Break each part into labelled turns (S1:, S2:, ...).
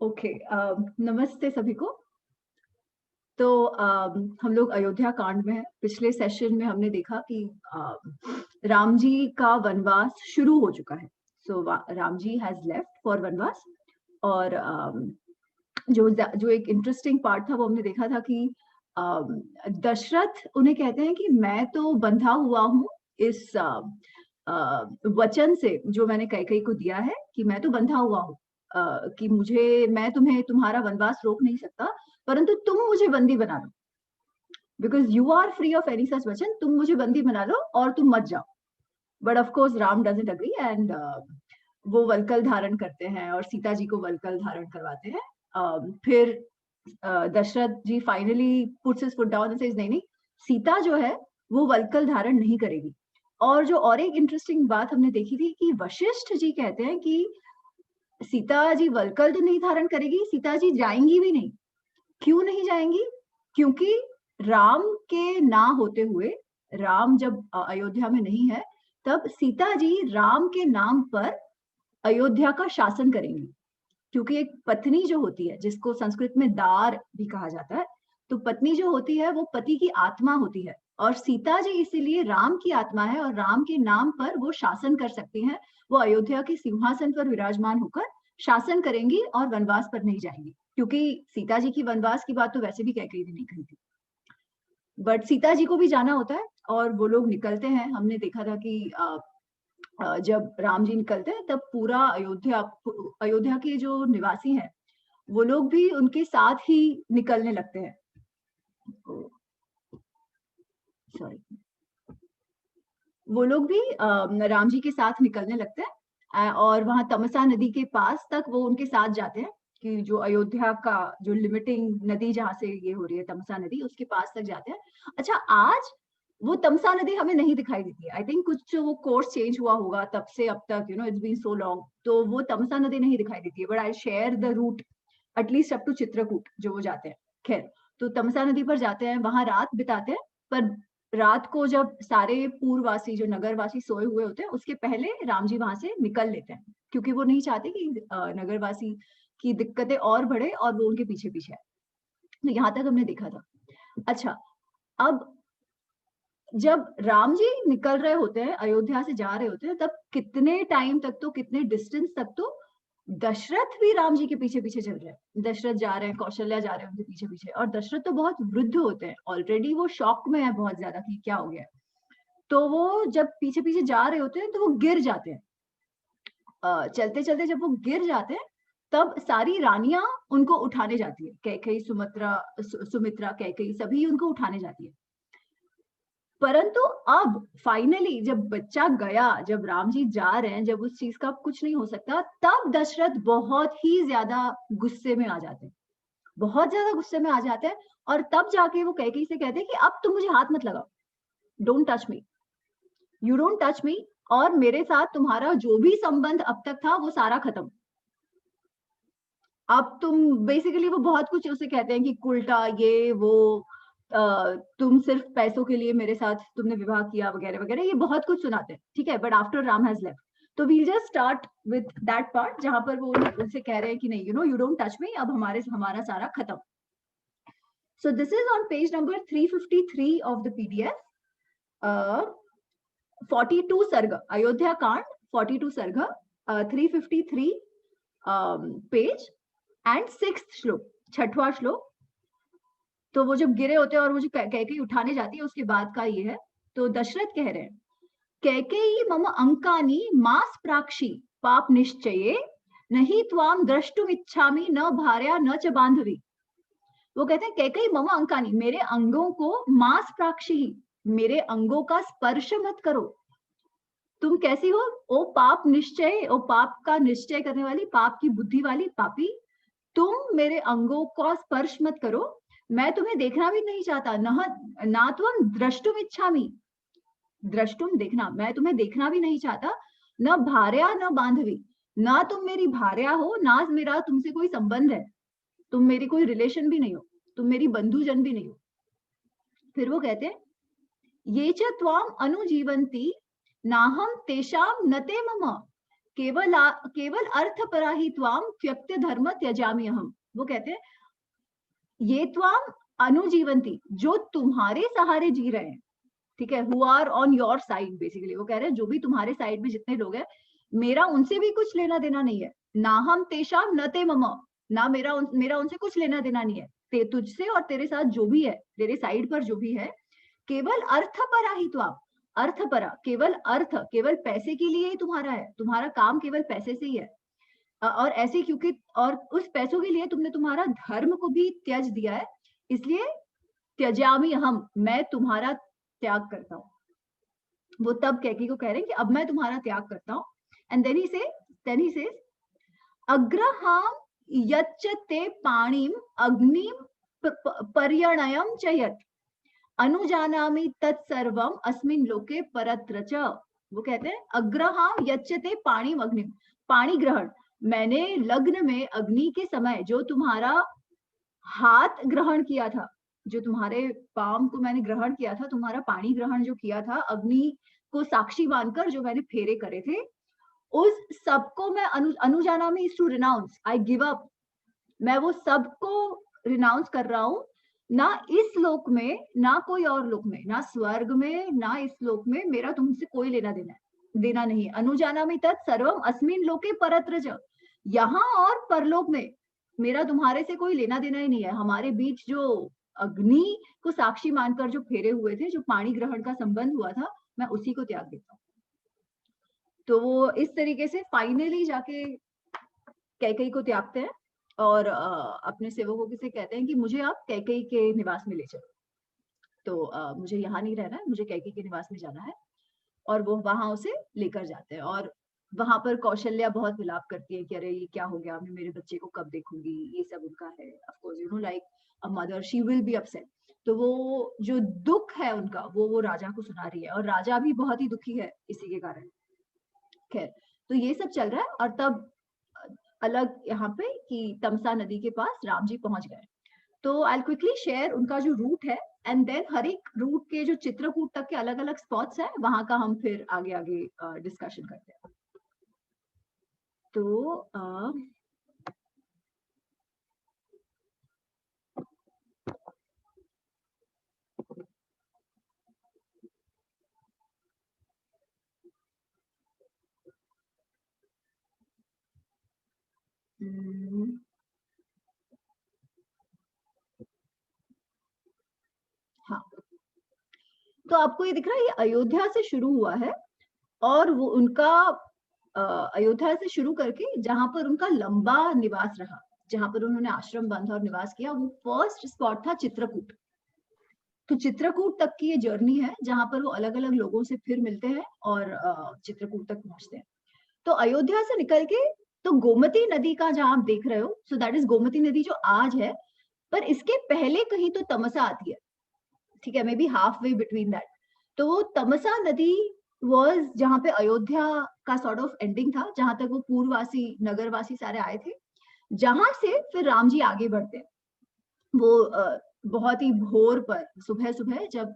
S1: Okay. नमस्ते सभी को। तो हम लोग अयोध्या कांड में हैं। पिछले सेशन में हमने देखा कि राम जी का वनवास शुरू हो चुका है। सो Ram ji has left for वनवास। और जो एक इंटरेस्टिंग पार्ट था वो हमने देखा था कि दशरथ उन्हें कहते हैं कि मैं तो बंधा हुआ हूँ इस वचन से जो मैंने कैकेयी को दिया है कि मैं तो बंधा हुआ हूँ, कि मैं तुम्हें तुम्हारा वनवास रोक नहीं सकता, परंतु तुम मुझे बंदी बना लो, because you are free of any such वचन। तुम मुझे बंदी बना लो और तुम मत जाओ। But of course Ram doesn't agree and वो वल्कल धारण करते हैं और सीता जी को वल्कल धारण करवाते हैं। फिर Dasharath ji finally puts his foot down and says नहीं नहीं, सीता जो है वो वल्कल धारण नहीं करेगी। और एक इंटरेस्टिंग बात हमने देखी थी कि वशिष्ठ जी कहते हैं कि सीता जी वल्कल तो नहीं धारण करेगी, सीता जी जाएंगी भी नहीं। क्यों नहीं जाएंगी? क्योंकि राम के ना होते हुए, राम जब अयोध्या में नहीं है, तब सीता जी राम के नाम पर अयोध्या का शासन करेंगी। क्योंकि एक पत्नी जो होती है, जिसको संस्कृत में दार भी कहा जाता है, तो पत्नी जो होती है वो पति की आत्मा होती है, और सीता जी इसीलिए राम की आत्मा है और राम के नाम पर वो शासन कर सकती हैं। वो अयोध्या के सिंहासन पर विराजमान होकर शासन करेंगी और वनवास पर नहीं जाएंगी, क्योंकि सीता जी की वनवास की बात तो वैसे भी कैकेयी ने नहीं कही थी। बट सीता जी को भी जाना होता है और वो लोग निकलते हैं। हमने देखा था कि जब राम जी निकलते हैं तब पूरा अयोध्या के जो निवासी हैं वो लोग भी उनके साथ ही निकलने लगते हैं। सॉरी, वो लोग भी राम जी के साथ निकलने लगते हैं और वहां तमसा नदी के पास तक वो उनके साथ जाते हैं, कि जो अयोध्या का जो लिमिटिंग नदी जहां से ये हो रही है तमसा नदी, उसके पास तक जाते हैं। अच्छा, आज वो तमसा नदी हमें नहीं दिखाई देती है। आई थिंक कुछ वो कोर्स चेंज हुआ होगा तब से अब तक, इट्स बीन सो लॉन्ग, तो वो तमसा नदी नहीं दिखाई देती है। But I share the route at least up to Chitrakoot जो वो जाते हैं। खैर, तो तमसा नदी पर जाते हैं, वहां रात बिताते हैं। पर रात को जब सारे पूर्ववासी जो नगरवासी सोए हुए होते हैं, उसके पहले राम जी वहां से निकल लेते हैं, क्योंकि वो नहीं चाहते कि नगरवासी की दिक्कतें और बढ़े और वो उनके पीछे पीछे आए। तो यहाँ तक हमने देखा था। अच्छा, अब जब राम जी निकल रहे होते हैं, अयोध्या से जा रहे होते हैं, तब कितने टाइम तक तो, कितने डिस्टेंस तक तो दशरथ भी राम जी के पीछे पीछे चल रहे हैं। दशरथ जा रहे हैं, कौशल्या जा रहे हैं उनके पीछे पीछे, और दशरथ तो बहुत वृद्ध होते हैं ऑलरेडी, वो शॉक में है बहुत ज्यादा कि क्या हो गया है। तो वो जब पीछे पीछे जा रहे होते हैं तो वो गिर जाते हैं। चलते चलते जब वो गिर जाते हैं, तब सारी रानियां उनको उठाने जाती है। कैकेयी, सुमित्रा, कैकेयी सभी उनको उठाने जाती है। परंतु अब फाइनली जब बच्चा गया, जब राम जी जा रहे हैं, जब उस चीज का कुछ नहीं हो सकता, तब दशरथ बहुत ही ज्यादा गुस्से में आ जाते हैं। बहुत ज्यादा गुस्से में आ जाते हैं, और तब जाके वो कैकेयी से कहते हैं कि अब तुम मुझे हाथ मत लगाओ, don't touch me, you don't touch me, और मेरे साथ तुम्हारा जो भी संबंध अब तक था वो सारा खत्म। अब तुम बेसिकली, वो बहुत कुछ उसे कहते हैं कि उल्टा ये वो, तुम सिर्फ पैसों के लिए मेरे साथ तुमने विवाह किया वगैरह वगैरह, ये बहुत कुछ सुनाते हैं। ठीक है, but after Ram has left, तो we'll just start with that part जहां पर वो उनसे कह रहे हैं कि नहीं, यू डोंट टच मी, अब हमारा सारा खत्म। सो this is on page number 353 of the PDF. 42 सर्ग, अयोध्या कांड 42 सर्ग, 353 पेज एंड 6th श्लोक, 6वां श्लोक। तो वो जब गिरे होते हैं और वो जो कैकेयी उठाने जाती है, उसके बाद का ये है। तो दशरथ कह रहे हैं, कैकेयी मम अंकानी मास प्राक्षी पाप निश्चये, नहीं त्वाम द्रष्टुम इच्छामि न भार्या न च बांधवी। वो कहते हैं, कैकेयी मम अंकानी, मेरे अंगों को मास प्राक्षी, मेरे अंगों का स्पर्श मत करो। तुम कैसी हो? ओ पाप निश्चय, ओ पाप का निश्चय करने वाली, पाप की बुद्धि वाली पापी, तुम मेरे अंगों का स्पर्श मत करो। मैं तुम्हें देखना भी नहीं चाहता, ना तुम द्रष्टुम इच्छामि, द्रष्टुम देखना, मैं तुम्हें देखना भी नहीं चाहता। न भार्या न बांधवी, ना तुम मेरी भार्या हो, ना मेरा तुमसे कोई संबंध है, तुम मेरी कोई रिलेशन भी नहीं हो, तुम मेरी बंधुजन भी नहीं हो। फिर वो कहते हैं, ये च त्वाम अनुजीवंती नाहम तेषाम नते मम, केवल अर्थपरा ही त्वाम त्यक्त धर्म त्यजामि अहम। वो कहते हैं ये त्वाम अनुजीवंती, जो तुम्हारे सहारे जी रहे हैं, ठीक है, who are on your side, basically वो कह रहे हैं जो भी तुम्हारे साइड में जितने लोग हैं, मेरा उनसे भी कुछ लेना देना नहीं है। ना हम तेषाम न ते मम, ना मेरा उनसे कुछ लेना देना नहीं है, तुझसे और तेरे साथ जो भी है, तेरे साइड पर जो भी है, केवल अर्थपरा ही त्वाम, अर्थपरा, केवल अर्थ, केवल पैसे के लिए ही तुम्हारा है, तुम्हारा काम केवल पैसे से ही है। और ऐसे क्योंकि और उस पैसों के लिए तुमने तुम्हारा धर्म को भी त्याज दिया है, इसलिए त्यजामि हम, मैं तुम्हारा त्याग करता हूँ। वो तब कैकेयी को कह रहे हैं कि अब मैं तुम्हारा त्याग करता हूँ। एंड देन ही सेज अग्रहाम यच्चते पाणिम अग्निम पर्यणयम च यत् अनुजानामि तत्सर्वम अस्मिन् लोके परत्र च। वो कहते हैं अग्रहाम यच्चते पाणिम अग्निम, पाणी ग्रहण, मैंने लग्न में अग्नि के समय जो तुम्हारा हाथ ग्रहण किया था, जो तुम्हारे पाम को मैंने ग्रहण किया था, तुम्हारा पानी ग्रहण जो किया था, अग्नि को साक्षी मानकर जो मैंने फेरे करे थे, उस सबको मैं अनुजानामि is to renounce, I give up, मैं वो सबको रिनाउंस कर रहा हूँ। ना इस लोक में, ना कोई और लोक में, ना स्वर्ग में, ना इस लोक में मेरा तुमसे कोई लेना देना नहीं है। अनुजानामि तत् सर्वम अस्मिन् लोके परत्र च, यहाँ और परलोक में मेरा तुम्हारे से कोई लेना देना ही नहीं है। हमारे बीच जो अग्नि को साक्षी मानकर जो फेरे हुए थे, जो पानी ग्रहण का संबंध हुआ था, मैं उसी को त्याग देता हूँ। तो वो इस तरीके से फाइनली जाके कैकेयी को त्यागते हैं और अपने सेवकों से कहते हैं कि मुझे आप कैकेयी के निवास में ले चलो। तो मुझे यहाँ नहीं रहना है, मुझे कैकेयी के निवास में जाना है। और वो वहां उसे लेकर जाते हैं और वहां पर कौशल्या बहुत विलाप करती है कि अरे ये क्या हो गया, मैं मेरे बच्चे को कब देखूंगी, ये सब उनका है। Of course you know like a mother she will be upset. तो वो जो दुख है उनका, वो राजा को सुना रही है और राजा भी बहुत ही दुखी है इसी के कारण। खैर, तो ये सब चल रहा है और तब अलग यहाँ पे कि तमसा नदी के पास राम जी पहुंच गए। तो आई क्विकली शेयर उनका जो रूट है एंड देन हर एक रूट के जो चित्रकूट तक के अलग अलग स्पॉट्स हैं, वहां का हम फिर आगे आगे डिस्कशन करते हैं। तो हाँ, तो आपको ये दिख रहा है, ये अयोध्या से शुरू हुआ है और वो उनका अयोध्या से शुरू करके जहां पर उनका लंबा निवास रहा, जहां पर उन्होंने आश्रम बांधा और निवास किया, वो फर्स्ट स्पॉट था चित्रकूट। तो चित्रकूट तक की ये जर्नी है जहां पर वो अलग अलग लोगों से फिर मिलते हैं और चित्रकूट तक पहुंचते हैं। तो अयोध्या से निकल के तो गोमती नदी का जहां आप देख रहे हो, सो दैट इज गोमती नदी जो आज है, पर इसके पहले कहीं तो तमसा आती है, ठीक है, may be half way between that. तो वो तमसा नदी वॉज जहां पे अयोध्या का सॉर्ट ऑफ एंडिंग था, जहां तक वो पूर्ववासी नगरवासी सारे आए थे, जहां से फिर राम जी आगे बढ़ते हैं। वो बहुत ही भोर पर सुबह सुबह जब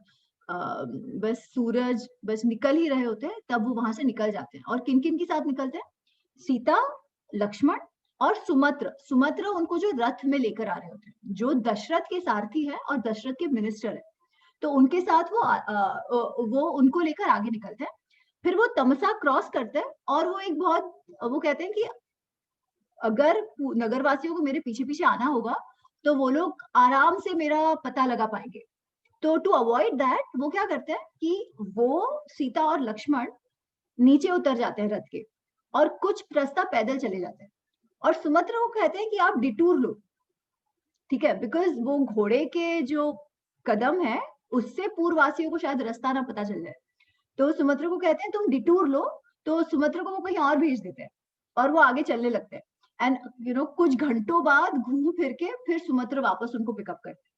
S1: बस सूरज बस निकल ही रहे होते हैं, तब वो वहां से निकल जाते हैं। और किन किन के साथ निकलते हैं? सीता, लक्ष्मण और सुमत्र उनको जो रथ में लेकर आ रहे होते हैं, जो दशरथ के सारथी है और दशरथ के मिनिस्टर है। तो उनके साथ वो उनको लेकर आगे निकलते हैं। फिर वो तमसा क्रॉस करते हैं और वो एक बहुत, वो कहते हैं कि अगर नगरवासियों को मेरे पीछे पीछे आना होगा तो वो लोग आराम से मेरा पता लगा पाएंगे। तो टू अवॉइड दैट वो क्या करते हैं कि वो सीता और लक्ष्मण नीचे उतर जाते हैं रथ के और कुछ रास्ता पैदल चले जाते हैं। और सुमत्र को कहते हैं कि आप डिटूर लो, ठीक है, बिकॉज वो घोड़े के जो कदम है उससे पूर्ववासियों को शायद रास्ता ना पता चल जाए। तो सुमत्र को कहते हैं तुम डिटूर लो। तो सुमत्र को वो कहीं और भेज देते हैं और वो आगे चलने लगते हैं। एंड यू नो कुछ घंटों बाद घूम फिर के फिर सुमत्र वापस उनको पिकअप करते हैं,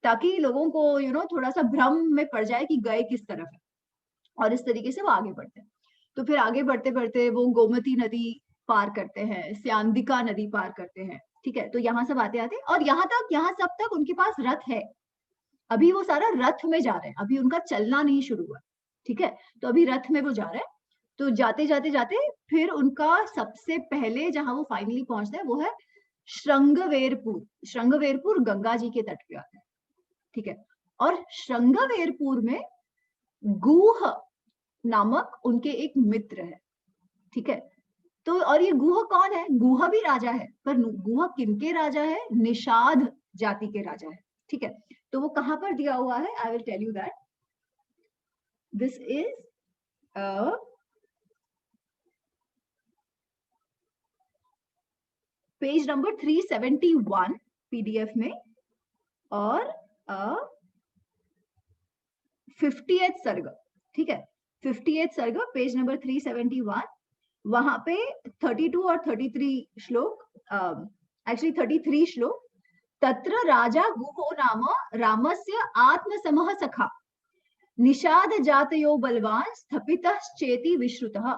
S1: ताकि लोगों को यू नो थोड़ा सा भ्रम में पड़ जाए कि गए किस तरफ है। और इस तरीके से वो आगे बढ़ते हैं। तो फिर आगे बढ़ते बढ़ते वो गोमती नदी पार करते हैं, स्यांदिका नदी पार करते हैं, ठीक है। तो यहाँ सब आते आते और यहाँ सब तक उनके पास रथ है। अभी वो सारा रथ में जा रहे हैं, अभी उनका चलना नहीं शुरू हुआ, ठीक है। तो अभी रथ में वो जा रहे हैं। तो जाते जाते जाते फिर उनका सबसे पहले जहां वो फाइनली पहुंचते हैं वो है श्रृंगवेरपुर। श्रृंगवेरपुर गंगा जी के तट पे आता है, ठीक है। और श्रृंगवेरपुर में गुह नामक उनके एक मित्र है, ठीक है। तो और ये गुह कौन है? गुह भी राजा है, पर गुह किनके राजा है? निषाद जाति के राजा है, ठीक है। तो वो कहां पर दिया हुआ है? I will tell you that. This is page number 371 PDF में, और 50th सर्ग, ठीक है। 50th सर्ग पेज नंबर 371, वहां पे 32 और 33 श्लोक, एक्चुअली 33 श्लोक। तत्र राजा गुहो नाम रामस्य आत्मसमः सखा निषाद जातयो बलवान स्थपितः चेति विश्रुतः।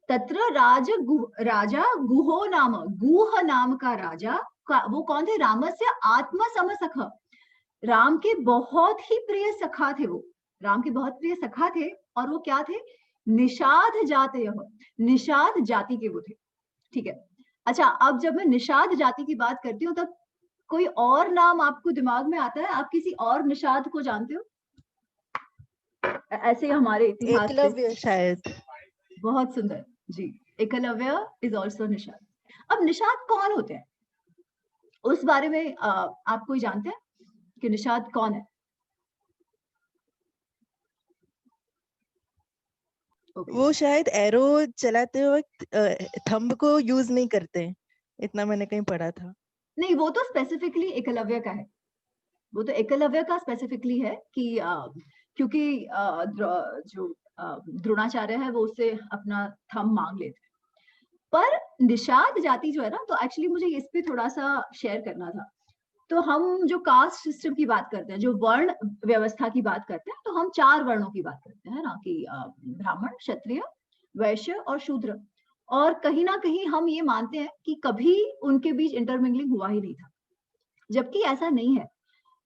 S1: तत्र राजा गुहो नाम, गुह नाम का राजा वो कौन थे? रामस्य आत्मसम सखा, राम के बहुत ही प्रिय सखा थे वो, राम के बहुत प्रिय सखा थे। और वो क्या थे? निषाद जातय, निषाद जाति के वो थे, ठीक है। अच्छा, अब जब मैं निषाद जाति की बात करती हूँ तब कोई और नाम आपको दिमाग में आता है? आप किसी और निषाद को जानते हो? ऐसे हमारे इतिहास से
S2: एकलव्य शायद।
S1: बहुत सुंदर जी, एकलव्य इज ऑल्सो निषाद। अब निषाद कौन होते हैं उस बारे में आप कोई जानते हैं कि निषाद कौन है?
S2: वो शायद एरो चलाते वक्त थंब को यूज नहीं करते, इतना मैंने कहीं पढ़ा था।
S1: नहीं, वो तो स्पेसिफिकली एकलव्य का है, वो तो एकलव्य का स्पेसिफिकली है कि क्योंकि जो द्रोणाचार्य है वो उससे अपना थंब मांग लेते हैं। पर निषाद जाति जो है ना, तो एक्चुअली मुझे इस पे थोड़ा सा शेयर करना था। तो हम जो कास्ट सिस्टम की बात करते हैं, जो वर्ण व्यवस्था की बात करते हैं, तो हम 4 वर्णों की बात करते हैं ना, कि ब्राह्मण, क्षत्रिय, वैश्य और शूद्र। और कहीं ना कहीं हम ये मानते हैं कि कभी उनके बीच इंटरमिंगलिंग हुआ ही नहीं था, जबकि ऐसा नहीं है।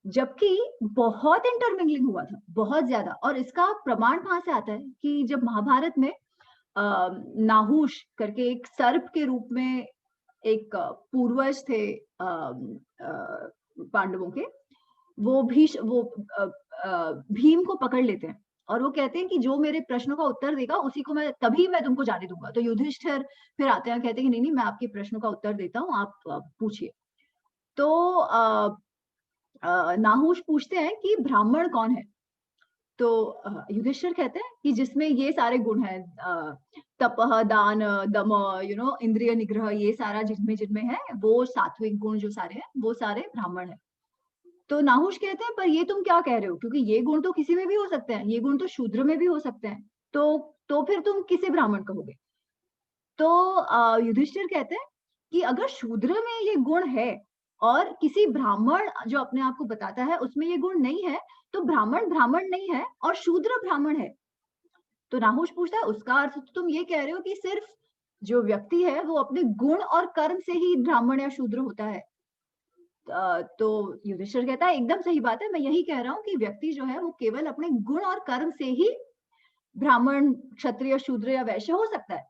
S1: जबकि बहुत इंटरमिंगलिंग हुआ था, बहुत ज्यादा। और इसका प्रमाण कहाँ से आता है? कि जब महाभारत में नाहुष करके एक सर्प के रूप में एक पूर्वज थे पांडवों के, वो भीम को पकड़ लेते हैं और वो कहते हैं कि जो मेरे प्रश्नों का उत्तर देगा उसी को मैं, तभी मैं तुमको जाने दूंगा। तो युधिष्ठिर फिर आते हैं, कहते हैं कि नहीं नहीं, मैं आपके प्रश्नों का उत्तर देता हूँ, आप पूछिए। तो नाहुष पूछते हैं कि ब्राह्मण कौन है? तो युधिष्ठिर कहते हैं कि जिसमें ये सारे गुण हैं, तपह, दान, दम, इंद्रिय निग्रह, ये सारा जिनमें जिनमें है, वो सात्विक गुण जो सारे हैं, वो सारे ब्राह्मण है। तो नाहुष कहते हैं, पर ये तुम क्या कह रहे हो? क्योंकि ये गुण तो किसी में भी हो सकते हैं, ये गुण तो शूद्र में भी हो सकते हैं, तो फिर तुम किसे ब्राह्मण कहोगे? तो युधिष्ठिर कहते हैं कि अगर शूद्र में ये गुण है और किसी ब्राह्मण जो अपने आप को बताता है उसमें ये गुण नहीं है, तो ब्राह्मण ब्राह्मण नहीं है और शूद्र ब्राह्मण है। तो नाहुष पूछता है, उसका अर्थ तो तुम ये कह रहे हो कि सिर्फ जो व्यक्ति है वो अपने गुण और कर्म से ही ब्राह्मण या शूद्र होता है? तो युधिष्ठिर कहता है, एकदम सही बात है, मैं यही कह रहा हूँ कि व्यक्ति जो है वो केवल अपने गुण और कर्म से ही ब्राह्मण, क्षत्रिय, शूद्र या वैश्य हो सकता है।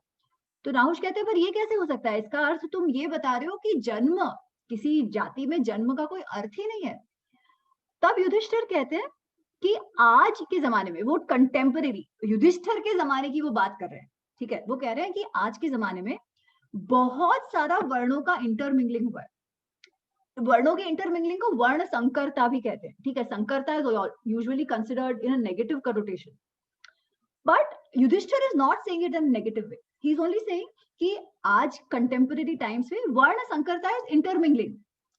S1: तो नाहुष कहते हैं, पर ये कैसे हो सकता है? इसका अर्थ तुम ये बता रहे हो कि जन्म, किसी जाति में जन्म का कोई अर्थ ही नहीं है। तब युधिष्ठिर कहते हैं कि आज के जमाने में, वो कंटेम्परेरी युधिष्ठिर के जमाने की वो बात कर रहे हैं, ठीक है। वो कह रहे हैं कि आज के जमाने में बहुत सारा वर्णों का इंटरमिंगलिंग हुआ है। वर्णों के इंटरमिंगलिंग को वर्ण संकरता भी कहते हैं, ठीक है। संकरता is usually considered in a negative connotation, but Yudhishthir is not saying it in negative way, he is only saying कि आज कंटेम्परेरी टाइम्स में वर्ण संकरता इज इंटरमिंगलिंग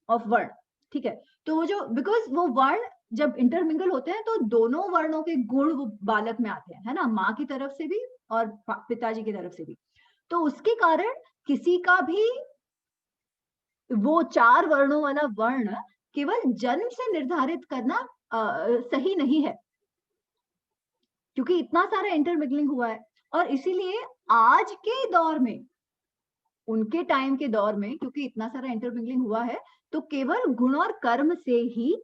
S1: ऑफ वर्ण, ठीक है। तो वो जो, बिकॉज वो वर्ण जब इंटरमिंगल होते हैं तो दोनों वर्णों के गुण वो बालक में आते हैं, है ना, माँ की तरफ से भी और पिताजी की तरफ से भी। तो उसके कारण किसी का भी वो 4 वर्णों वाला वर्ण केवल जन्म से निर्धारित करना सही नहीं है, क्योंकि इतना सारा इंटरमिंगलिंग हुआ है। और इसीलिए आज के दौर में, उनके टाइम के दौर में, क्योंकि इतना सारा इंटरमिंगलिंग हुआ है, तो केवल गुण और कर्म से ही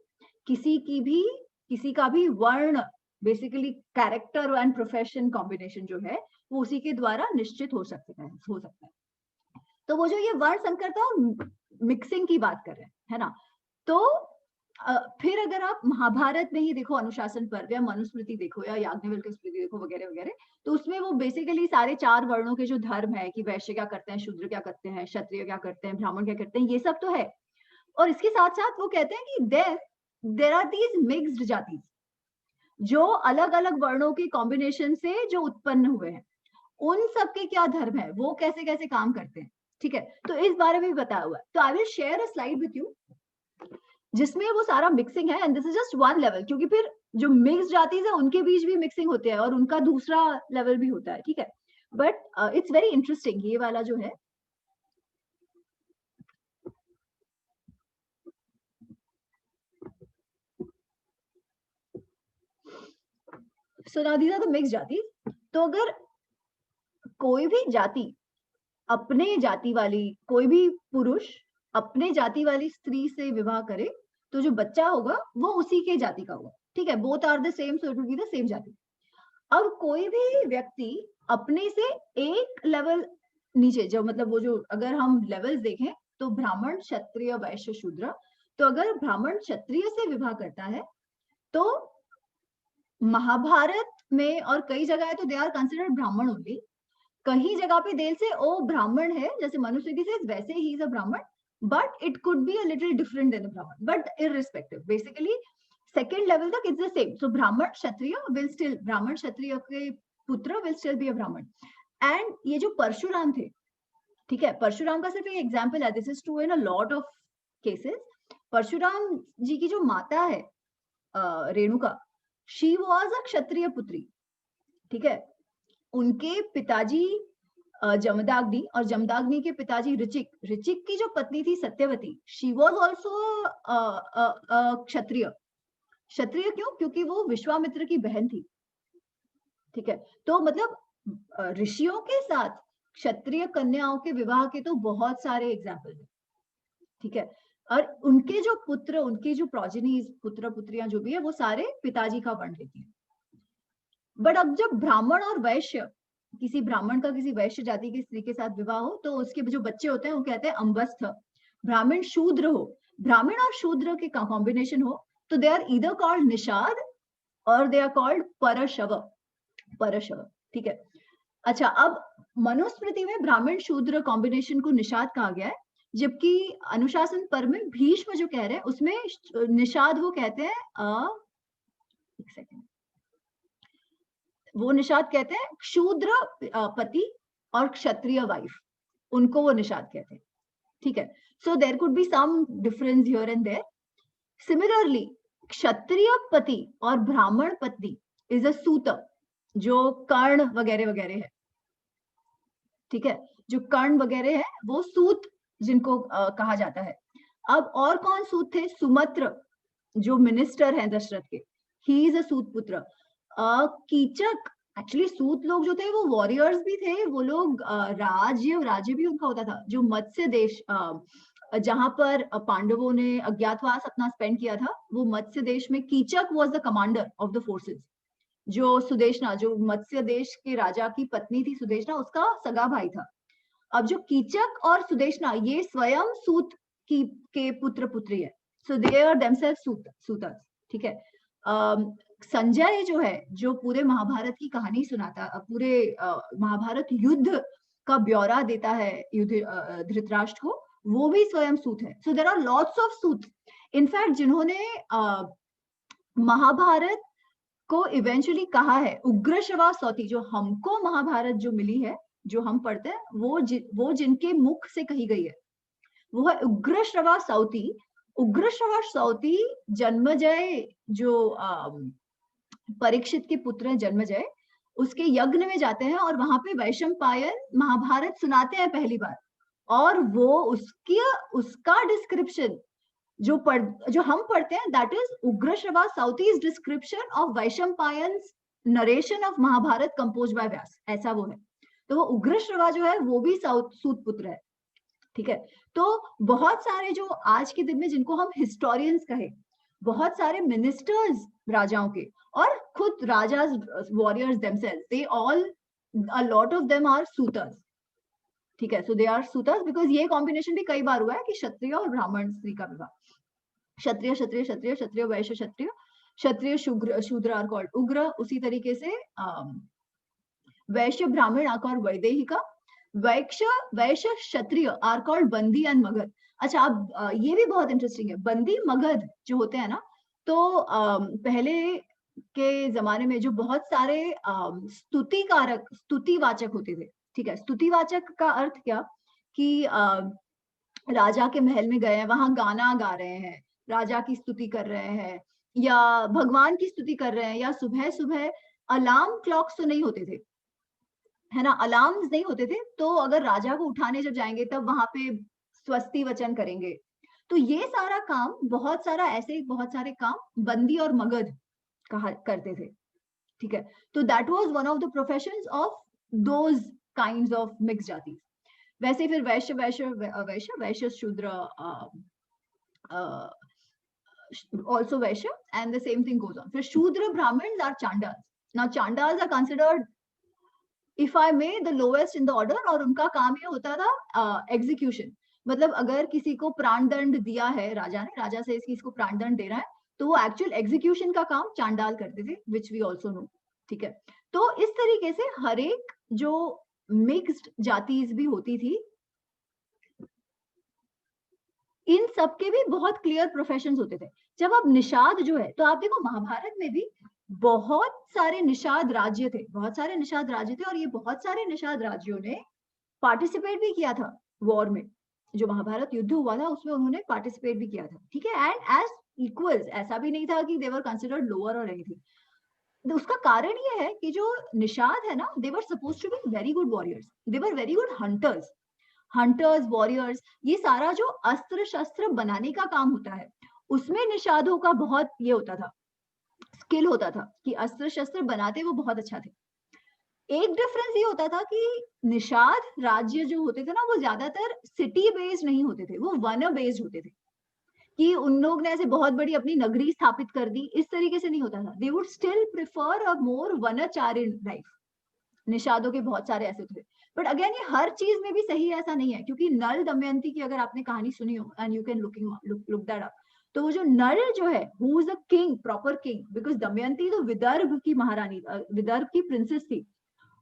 S1: किसी का भी वर्ण basically character and profession combination जो है वो उसी के द्वारा निश्चित हो सकता है। तो वो जो ये वर्ण संकर था, मिक्सिंग की बात कर रहे हैं, है ना। तो फिर अगर आप महाभारत में ही देखो अनुशासन पर्व या मनुस्मृति देखो या याज्ञवल्क्य की स्मृति देखो वगैरह वगैरह, तो उसमें वो बेसिकली सारे 4 वर्णों के जो धर्म है कि वैश्य क्या करते हैं, शूद्र क्या करते हैं, क्षत्रिय क्या करते हैं, ब्राह्मण क्या करते हैं, ये सब तो है। और इसके साथ-साथ वो कहते हैं कि देयर आर दीज मिक्स्ड जातिज, जो अलग-अलग वर्णों के कॉम्बिनेशन से जो उत्पन्न हुए हैं, उन सब के क्या धर्म है, वो कैसे-कैसे काम करते हैं, ठीक है। तो इस बारे में भी बताया हुआ है। तो I will share a slide with you जिसमें वो सारा मिक्सिंग है, and this is just one level, क्योंकि फिर जो मिक्स्ड जातीज है उनके बीच भी मिक्सिंग होते हैं और उनका दूसरा लेवल भी होता है, ठीक है। बट इट्स वेरी इंटरेस्टिंग ये वाला जो है। So now these are the mixed जातीज। तो अगर कोई भी जाति अपने जाति वाली, कोई भी पुरुष अपने जाति वाली स्त्री से विवाह करे तो जो बच्चा होगा वो उसी के जाति का होगा, ठीक है। Both are the same, so it will be the same जाति। अब कोई भी व्यक्ति अपने से एक लेवल नीचे, जो मतलब वो जो अगर हम लेवल्स देखें तो ब्राह्मण, क्षत्रिय, वैश्य, शूद्र, तो अगर ब्राह्मण क्षत्रिय से विवाह करता है तो महाभारत में और कई जगह है तो दे आर कंसिडर्ड ब्राह्मण ओनली। कहीं जगह पे देर से ओ ब्राह्मण है, जैसे मनुस्मृति से वैसे ही is a Brahmin, but it could be a little different than the Brahmin, but irrespective basically second level तक it's the same. So Brahmin Kshatriya will still, ब्राह्मण क्षत्रिय के पुत्र विल स्टिल बी अ ब्राह्मण। एंड ये जो परशुराम थे, ठीक है, परशुराम का सिर्फ एक एग्जाम्पल है, this is true in a lot of cases. Parshuram ji की जो माता है Renuka, she was a Kshatriya पुत्री, ठीक है। उनके पिताजी जमदाग्नि, और जमदाग्नि के पिताजी ऋचिक, ऋचिक की जो पत्नी थी सत्यवती, शी वॉज ऑल्सो क्षत्रिय। क्षत्रिय क्यों? क्योंकि वो विश्वामित्र की बहन थी, ठीक है। तो मतलब ऋषियों के साथ क्षत्रिय कन्याओं के विवाह के तो बहुत सारे एग्जाम्पल हैं, ठीक है। और उनके जो पुत्र, उनके जो प्रोजेनी, पुत्र पुत्रियां जो भी है, वो सारे पिताजी का वर्ण लेती है। बट अब जब ब्राह्मण और वैश्य, किसी ब्राह्मण का किसी वैश्य जाति की स्त्री के साथ विवाह हो तो उसके जो बच्चे होते हैं वो कहते हैं अंबस्थ। ब्राह्मण शूद्र हो, ब्राह्मण और शूद्र के कॉम्बिनेशन हो तो they are either called Nishad और दे आर कॉल्ड परशव, परशव, ठीक है। अच्छा, अब मनुस्मृति में ब्राह्मण शूद्र कॉम्बिनेशन को निषाद कहा गया है, जबकि अनुशासन पर्व में भीष्म जो कह रहे हैं उसमें निषाद वो कहते हैं एक सेकेंड, वो निषाद कहते हैं शूद्र पति और क्षत्रिय वाइफ, उनको वो निषाद कहते हैं, ठीक है। So there could be some difference here and there. Similarly Kshatriya पति और ब्राह्मण पत्नी इज अ सूत, जो कर्ण वगैरह वगैरह है, ठीक है। जो कर्ण वगैरह है वो सूत जिनको कहा जाता है। अब और कौन सूत थे? सुमत्र जो मिनिस्टर हैं दशरथ के, ही इज अ सूत पुत्र। कीचक, एक्चुअली सूत लोग जो थे वो वॉरियर्स भी थे, वो लोग राज्य भी उनका होता था। जो मत्स्य देश, जहां पर पांडवों ने अज्ञातवास अपना स्पेंड किया था, वो मत्स्य देश में Kichak was the commander of the forces. जो सुदेशना, जो मत्स्य देश के राजा की पत्नी थी सुदेशना, उसका सगा भाई था। अब जो कीचक और सुदेशना ये स्वयं सूत की के पुत्र पुत्री है, सो दे आर देमसेल्व्स सूतर्स, ठीक है। संजय जो है, जो पूरे महाभारत की कहानी सुनाता, पूरे महाभारत युद्ध का ब्यौरा देता है धृतराष्ट्र को, वो भी स्वयं सूत है। So there are lots of suta. In fact जिन्होंने महाभारत को इवेंचुअली कहा है, उग्रश्रवा सौती, जो हमको महाभारत जो मिली है, जो हम पढ़ते हैं, वो जिनके मुख से कही गई है, वो है उग्रश्रवा सौती। उग्रश्रवा सौती जन्मजय, जो परीक्षित के पुत्र हैं जन्मजय, उसके यज्ञ में जाते हैं और वहां पे वैशंपायन महाभारत सुनाते हैं पहली बार, और वो उसका डिस्क्रिप्शन जो हम पढ़ते हैं, that is Ugrashrava Sauti's description of Vaishampayan's narration of Mahabharat composed by Vyas, ऐसा वो है। तो वो उग्रश्रवा जो है वो भी सूत पुत्र है, ठीक है। तो बहुत सारे जो आज के दिन में जिनको हम हिस्टोरियंस कहे, बहुत सारे मिनिस्टर्स राजाओं के, और खुद राजा's warriors themselves, they all, a lot of them are सूतर्स, ठीक है. So they are सूतर्स because ये कॉम्बिनेशन भी कई बार हुआ है कि क्षत्रिय और ब्राह्मण स्त्री का विवाह, क्षत्रिय क्षत्रिय क्षत्रिय क्षत्रिय वैश्य क्षत्रिय क्षत्रिय शूद्र आर कॉल्ड उग्र. उसी तरीके से वैश्य ब्राह्मण are called वैदेहिका, Vysya Kshatriya are called बंदी एंड मगध. अच्छा, अब ये भी बहुत इंटरेस्टिंग है, बंदी मगध जो होते हैं ना, तो पहले के जमाने में जो बहुत सारे स्तुतिकारक, स्तुतिवाचक होते थे, ठीक है. स्तुतिवाचक का अर्थ क्या कि राजा के महल में गए हैं, वहां गाना गा रहे हैं, राजा की स्तुति कर रहे हैं या भगवान की स्तुति कर रहे हैं, या सुबह सुबह अलार्म क्लॉक्स तो नहीं होते थे, है ना, अलार्म्स नहीं होते थे, तो अगर राजा को उठाने जब जाएंगे तब वहां पे स्वस्ति वचन करेंगे. तो ये सारा काम, बहुत सारा ऐसे बहुत सारे काम बंदी और मगध कहा करते थे, ठीक है. तो that was one of the professions of those kinds of mix जाति. वैसे फिर वैश्य वैश्य वैश्य वैश्य शूद्र, also Vaishya, and the same thing goes on. फिर शूद्र Brahmins are Chandals. Now Chandals are considered, if I may, the lowest in the order, और उनका काम ये होता था execution. मतलब अगर किसी को प्राण दंड दिया है राजा ने, राजा से इसको प्राण दंड दे रहा है, तो वो एक्चुअल एग्जीक्यूशन का काम चांडाल करते थे, which we also know, ठीक है. तो इस तरीके से हर एक जो मिक्स्ड जातीज भी होती थी, इन सबके भी बहुत क्लियर प्रोफेशंस होते थे. जब अब निषाद जो है, तो आप देखो महाभारत में भी बहुत सारे निषाद राज्य थे, बहुत सारे निषाद राज्य थे, और ये बहुत सारे निषाद राज्यों ने पार्टिसिपेट भी किया था वॉर में. जो महाभारत युद्ध हुआ था उसमें उन्होंने पार्टिसिपेट भी किया था, ठीक है. एंड एज इक्वल्स, ऐसा भी नहीं था कि दे वर कंसिडर्ड लोअर और एनीथिंग. उसका कारण ये है कि जो निषाद है ना, they were supposed to be very good warriors, they were very good hunters. Hunters, warriors, ये सारा जो अस्त्र शस्त्र बनाने का काम होता है, उसमें निषादों का बहुत ये होता था, स्किल होता था कि अस्त्र शस्त्र बनाते वो बहुत अच्छा थे. एक डिफरेंस ये होता था कि निषाद राज्य जो होते थे ना, वो ज्यादातर सिटी बेस्ड नहीं होते थे, वो वन बेस्ड होते थे, कि उन लोग ने ऐसे बहुत बड़ी अपनी नगरी स्थापित कर दी, इस तरीके से नहीं होता था. They would still prefer a more वनचारिण लाइफ. निषादों के बहुत सारे ऐसे थे. बट अगेन ये हर चीज में भी सही ऐसा नहीं है, क्योंकि नल दमयंती की अगर आपने कहानी सुनी हो, and you can look that up, तो वो जो नल जो है, who is a king, proper king, because Damayanti तो विदर्भ की महारानी, विदर्भ की प्रिंसेस थी,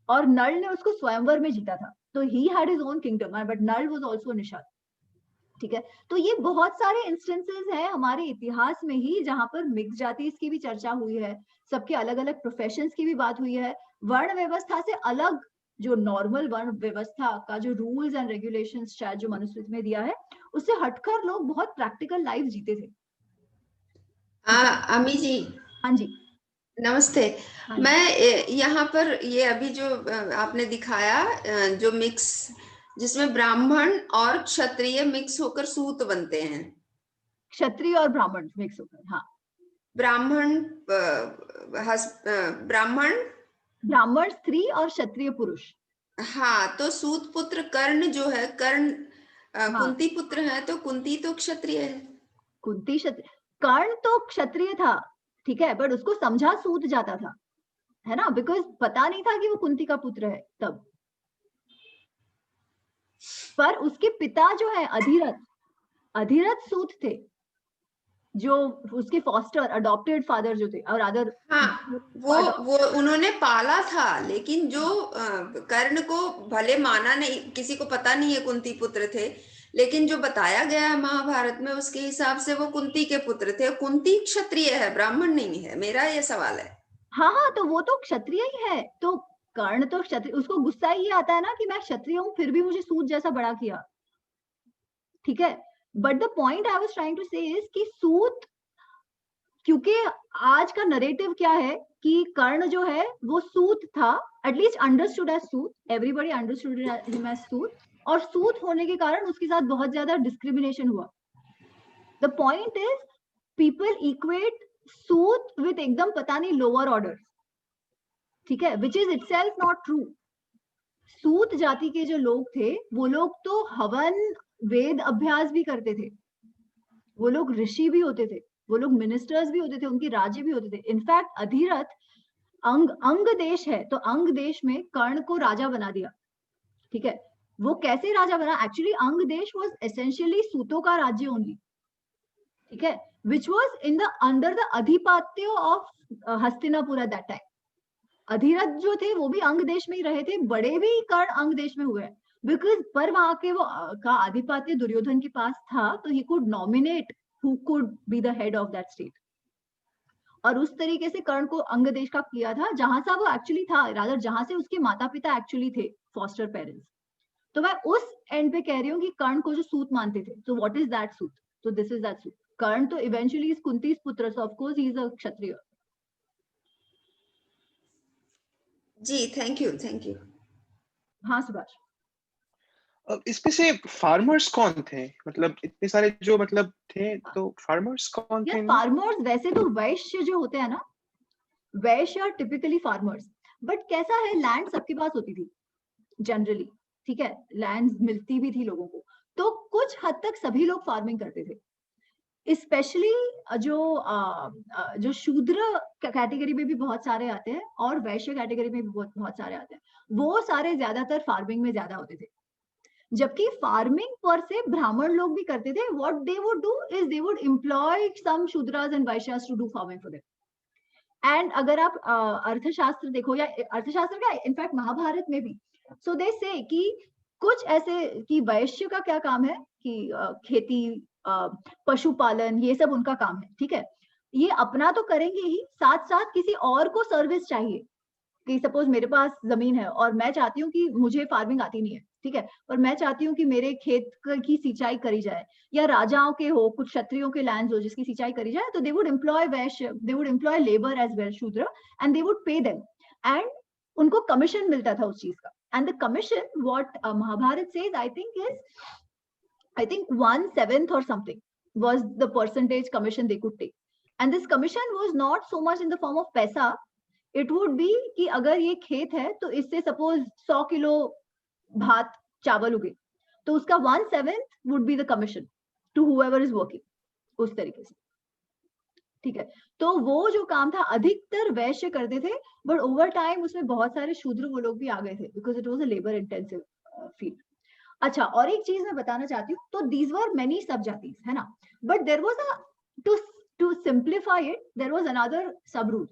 S1: और नल ने उसको स्वयंवर में जीता था, तो he had his own kingdom, but Nal was also Nishad, ठीक है. तो ये बहुत सारे इंस्टेंसेस हैं हमारे इतिहास में ही जहां पर मिक्स जाति की भी चर्चा हुई है, सबके अलग अलग प्रोफेशंस की भी बात हुई है. वर्ण व्यवस्था से अलग जो नॉर्मल वर्ण व्यवस्था का जो रूल्स एंड रेगुलेशंस शायद जो मनुस्मृति में दिया है, उससे हटकर लोग बहुत प्रैक्टिकल लाइफ जीते थे.
S3: अमी जी,
S1: हाँ जी,
S3: नमस्ते.
S1: हाँ जी.
S3: मैं यहाँ पर ये अभी जो आपने दिखाया, जो मिक्स, जिसमें ब्राह्मण और क्षत्रिय मिक्स होकर सूत बनते हैं,
S1: क्षत्रिय और ब्राह्मण मिक्स होकर, हाँ.
S3: ब्राह्मण
S1: ब्राह्मण स्त्री और क्षत्रिय पुरुष.
S3: हाँ, तो सूत पुत्र कर्ण जो है, कर्ण
S1: हाँ.
S3: कुंती पुत्र है, तो कुंती तो क्षत्रिय है.
S1: कुंती क्षत्रिय, कर्ण तो क्षत्रिय था, ठीक है, बट उसको समझा सूत जाता था, है ना, बिकॉज पता नहीं था कि वो कुंती का पुत्र है तब. पर उसके पिता जो है अधिरथ, अधिरथ सूत थे, जो उसके फॉस्टर अडॉप्टेड फादर जो थे, और अदर.
S3: हाँ, वो उन्होंने पाला था, लेकिन जो कर्ण को भले माना नहीं, किसी को पता नहीं है कुंती पुत्र थे, लेकिन जो बताया गया है महाभारत में उसके हिसाब से वो कुंती के पुत्र थे. कुंती क्षत्रिय है, ब्राह्मण नहीं है, मेरा ये सवाल है.
S1: हाँ हाँ, तो वो तो क्षत्रिय ही है, तो कर्ण तो क्षत्रिय, उसको गुस्सा ये आता है ना कि मैं क्षत्रिय हूँ फिर भी मुझे सूत जैसा बड़ा किया, ठीक है. But the point I was trying to say is कि सूत, क्योंकि आज का नरेटिव क्या है कि कर्ण जो है वो सूत था, एटलीस्ट अंडरस्टूड एज सूत, एवरीबॉडी अंडरस्टूड हिम एज सूत, और सूत होने के कारण उसके साथ बहुत ज्यादा डिस्क्रिमिनेशन हुआ. The point is people equate Sut with एकदम पता नहीं लोअर ऑर्डर, ठीक है, which is itself not true. Sut जाति के जो लोग थे, वो लोग तो हवन वेद अभ्यास भी करते थे, वो लोग ऋषि भी होते थे, वो लोग मिनिस्टर्स भी होते थे, उनके राज्य भी होते थे. इनफैक्ट अधिरथ अंग देश है, तो अंग देश में कर्ण को राजा बना दिया, ठीक है। वो कैसे राजा बना? एक्चुअली अंग देश वाज एसेंशियली सूतों का राज्य ओनली, ठीक है, which was in the under the अधिपत्य of Hastinapur at that time. Adhirath जो थे वो भी अंग देश में ही रहे थे, बड़े भी कर्ण अंग देश में हुए हैं, बिकॉज पर वहां के वो का आधिपत्य दुर्योधन के पास था, तो he could nominate who could be the head of that state. और उस तरीके से कर्ण को अंग देश का किया था, जहां से वो एक्चुअली था, रादर जहां से उसके माता पिता एक्चुअली थे, फॉस्टर पेरेंट्स। तो मैं उस एंड पे कह रही हूँ कि कर्ण को जो सूत मानते थे, तो व्हाट इज दैट सूत? तो this is that suta. Karna तो eventually is Kunti's putra, so of course he is a Kshatriya.
S3: जी, थैंक यू।
S1: हाँ सुभाष।
S4: अब इसमें से फार्मर्स कौन थे? मतलब इतने सारे जो मतलब थे, तो फार्मर्स कौन थे?
S1: फार्मर्स वैसे तो वैश्य जो होते हैं ना, वैश्य आर टिपिकली फार्मर्स, बट कैसा है, लैंड सबके पास होती थी जनरली, ठीक है, लैंड मिलती भी थी लोगों को, तो कुछ हद तक सभी लोग फार्मिंग करते थे। स्पेशली जो शूद्र कैटेगरी में भी बहुत सारे आते हैं और वैश्य कैटेगरी में भी बहुत सारे आते हैं, वो सारे ज्यादातर फार्मिंग में ज्यादा होते थे। जबकि फार्मिंग पर से ब्राह्मण लोग भी करते थे। What they would do is they would employ some Shudras and Vaishyas to do farming for them. And अगर आप अर्थशास्त्र देखो, या अर्थशास्त्र का इनफैक्ट महाभारत में भी, सो दे से कि कुछ ऐसे कि वैश्य का क्या काम है कि खेती, पशुपालन, ये सब उनका काम है, ठीक है। ये अपना तो करेंगे ही, साथ साथ किसी और को सर्विस चाहिए, कि सपोज मेरे पास जमीन है और मैं चाहती हूँ कि मुझे फार्मिंग आती नहीं है, ठीक है, और मैं चाहती हूँ कि मेरे खेत की सिंचाई करी जाए, या राजाओं के हो, कुछ क्षत्रियों के लैंड हो जिसकी सिंचाई करी जाए, तो दे would employ Vaishya, they would employ labour as well, Shudra, and they would pay them, and उनको कमीशन मिलता था उस चीज का। And the commission what Mahabharat says, I think 1/7 or something was the percentage commission they could take, and this commission was not so much in the form of पैसा, it would be कि अगर ये खेत है तो इससे सपोज 100 किलो भात चावल उगे, तो उसका 1/7 would be the commission to whoever is working, उस तरीके से, ठीक है। तो वो जो काम था अधिकतर वैश्य करते थे, बट ओवर टाइम उसमें बहुत सारे शूद्र वो लोग भी आ गए थे, because it was a labour intensive field. अच्छा, और एक चीज मैं बताना चाहती हूँ, तो दीज वर मेनी सब जातीज, है ना, but there was a to simplify it, there was another sub rule.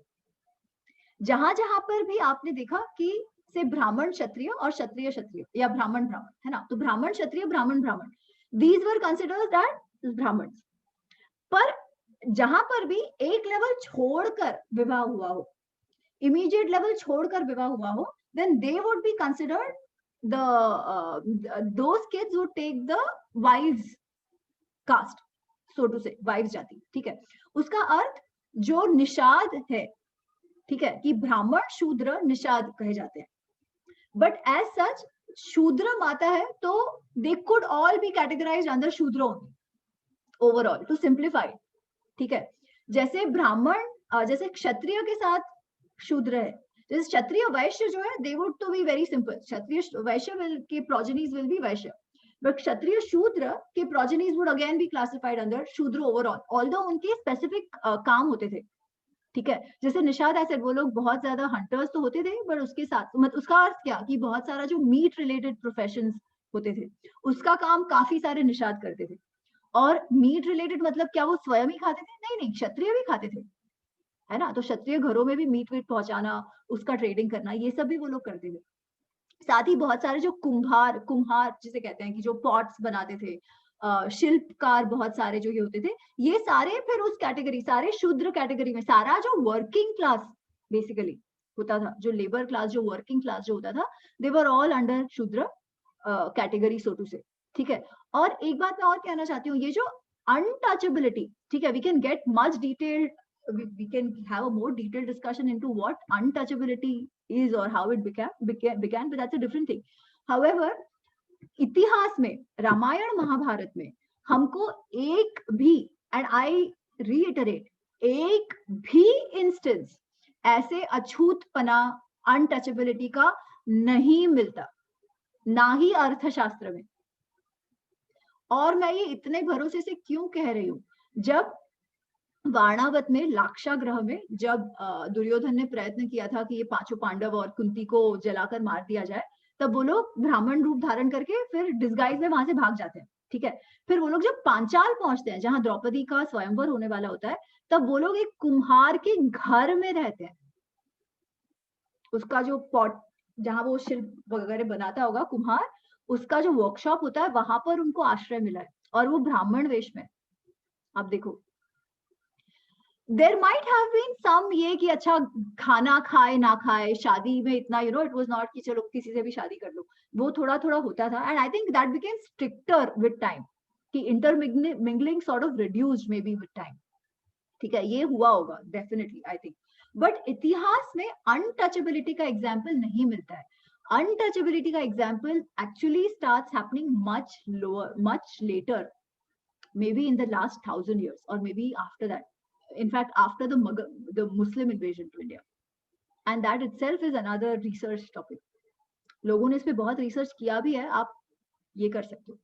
S1: जहां जहां पर भी आपने देखा कि से ब्राह्मण क्षत्रिय और क्षत्रिय क्षत्रिय या ब्राह्मण ब्राह्मण, है ना, तो ब्राह्मण Kshatriya Brahmin Brahmin, these were considered that Brahmins. पर जहां पर भी एक लेवल छोड़कर विवाह हुआ हो, इमीडिएट लेवल छोड़कर विवाह हुआ हो, then they would be considered those kids would take the wives caste, so to say, wives जाति, ठीक है। उसका अर्थ जो निषाद है, ठीक है, कि ब्राह्मण शूद्र निषाद कहे जाते हैं, बट एज सच शूद्र माता है तो they could all be categorized under शूद्र only overall to simplify, ठीक है। जैसे ब्राह्मण, जैसे क्षत्रिय के साथ शूद्र है, जैसे क्षत्रिय वैश्य जो है, they would to be very simple, क्षत्रिय वैश्य के progenies will be Vysya, but क्षत्रिय शूद्र के progenies would again be classified under शूद्र overall, although उनके specific काम होते थे, ठीक है। जैसे निषाद ऐसे वो लोग बहुत ज्यादा हंटर्स तो होते थे, बट उसके साथ मतलब उसका अर्थ क्या कि बहुत सारा जो मीट रिलेटेड प्रोफेशंस होते थे उसका काम काफी सारे निषाद करते थे। और मीट रिलेटेड मतलब क्या वो स्वयं ही खाते थे? नहीं, क्षत्रिय भी खाते थे, है ना। तो क्षत्रिय घरों में भी मीट वीट पहुंचाना, उसका ट्रेडिंग करना, ये सब भी वो लोग करते थे। साथ ही बहुत सारे जो कुम्हार जिसे कहते हैं कि जो पॉट्स बनाते थे, शिल्पकार बहुत सारे जो ये होते थे, ये सारे फिर उस कैटेगरी, सारे शूद्र कैटेगरी में, सारा जो वर्किंग क्लास बेसिकली होता था, जो लेबर क्लास, जो वर्किंग क्लास जो होता था, दे वर ऑल अंडर शूद्र कैटेगरी, सो टू से, ठीक है। और एक बात मैं और कहना चाहती हूँ, ये जो अनटचेबिलिटी, ठीक है, we can get much detailed, we can have a more detailed discussion into what untouchability is or how it began, but that's a different thing. However, इतिहास में, रामायण महाभारत में हमको एक भी, एंड आई रीइटरेट, एक भी इंस्टेंस ऐसे अछूतपना, अनटचेबिलिटी का नहीं मिलता, ना ही अर्थशास्त्र में। और मैं ये इतने भरोसे से क्यों कह रही हूं, जब वारणावत में लाक्षागृह में जब दुर्योधन ने प्रयत्न किया था कि ये पांचों पांडव और कुंती को जलाकर मार दिया जाए, तब वो लोग ब्राह्मण रूप धारण करके फिर डिस्गाइज में वहां से भाग जाते हैं, ठीक है। फिर वो लोग जब पांचाल पहुंचते हैं जहां द्रौपदी का स्वयंवर होने वाला होता है, तब वो लोग एक कुम्हार के घर में रहते हैं। उसका जो पॉट, जहां वो शिल्प वगैरह बनाता होगा कुम्हार, उसका जो वर्कशॉप होता है वहां पर उनको आश्रय मिला है, और वो ब्राह्मण वेश में। आप देखो, there might have been some ये कि अच्छा खाना खाए ना खाए, शादी में इतना इट वाज नॉट कि चलो किसी से भी शादी कर लो, वो थोड़ा थोड़ा होता था। And I think that became stricter with time, कि intermingling sort of reduced maybe with time, ठीक है, ये हुआ होगा डेफिनेटली आई थिंक। बट इतिहास में अनटचेबिलिटी का एग्जाम्पल नहीं मिलता है। अनटचेबिलिटी का example actually starts happening much lower, much later, maybe in the last 1000 years or maybe after that, in fact after the Muslim invasion to India, and that itself is another research topic. लोगों ने इस पे बहुत research किया भी है, आप ये कर सकते हो,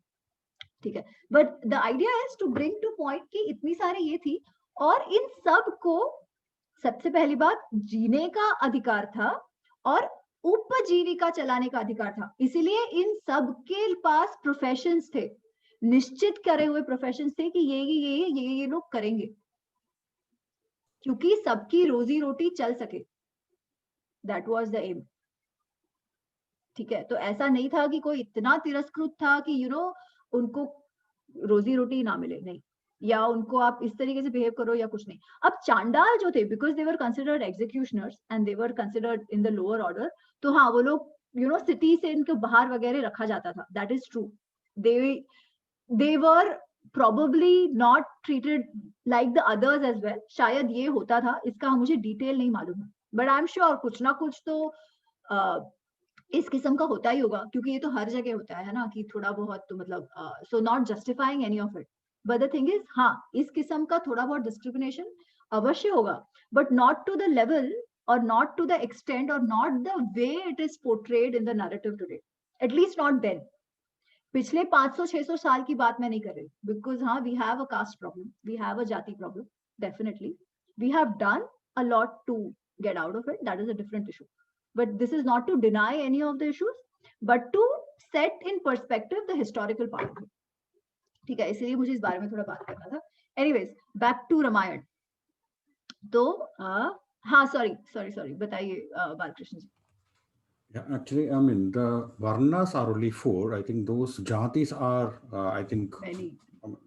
S1: ठीक है। But the idea is to bring to point कि इतनी सारी ये थी, और इन सब को सबसे पहली बात जीने का अधिकार था और उपजीविका चलाने का अधिकार था। इसीलिए इन सब के पास प्रोफेशंस थे, निश्चित करे हुए प्रोफेशंस थे कि ये लोग करेंगे, क्योंकि सबकी रोजी रोटी चल सके। दैट वाज द एम, ठीक है। तो ऐसा नहीं था कि कोई इतना तिरस्कृत था कि उनको रोजी रोटी ना मिले, नहीं, या उनको आप इस तरीके से बिहेव करो या कुछ नहीं। अब चांडाल जो थे, because they were considered executioners and they were considered in the lower order, तो हाँ वो लोग सिटी से इनको बाहर वगैरह रखा जाता था, that is true. they were probably not treated like the others as well, शायद ये होता था, इसका मुझे डिटेल नहीं मालूम है, बट आई एम श्योर कुछ ना कुछ तो इस किस्म का होता ही होगा, क्योंकि ये तो हर जगह होता है ना, कि थोड़ा बहुत तो मतलब so not justifying any of it, but the thing is हाँ इस किस्म का थोड़ा बहुत डिस्क्रिमिनेशन अवश्य होगा, but not to the level और नॉट टू द एक्सटेंट और not the way it is portrayed in the narrative today, at least not then. पिछले 500-600 साल की बात मैं नहीं कर रही, बिकॉज हाँ we have a caste problem, we have a jati problem, definitely we have done a lot to get out of it, that is a different issue, but this is not to deny any of the issues, but to set in perspective the historical part of it, ठीक है। इसलिए मुझे इस बारे में थोड़ा बात करना था। Anyways back to Ramayana. तो हाँ सॉरी बताइए बालकृष्ण जी।
S5: Yeah, actually, I mean, the varnas are only 4. I think those jatis are, I think,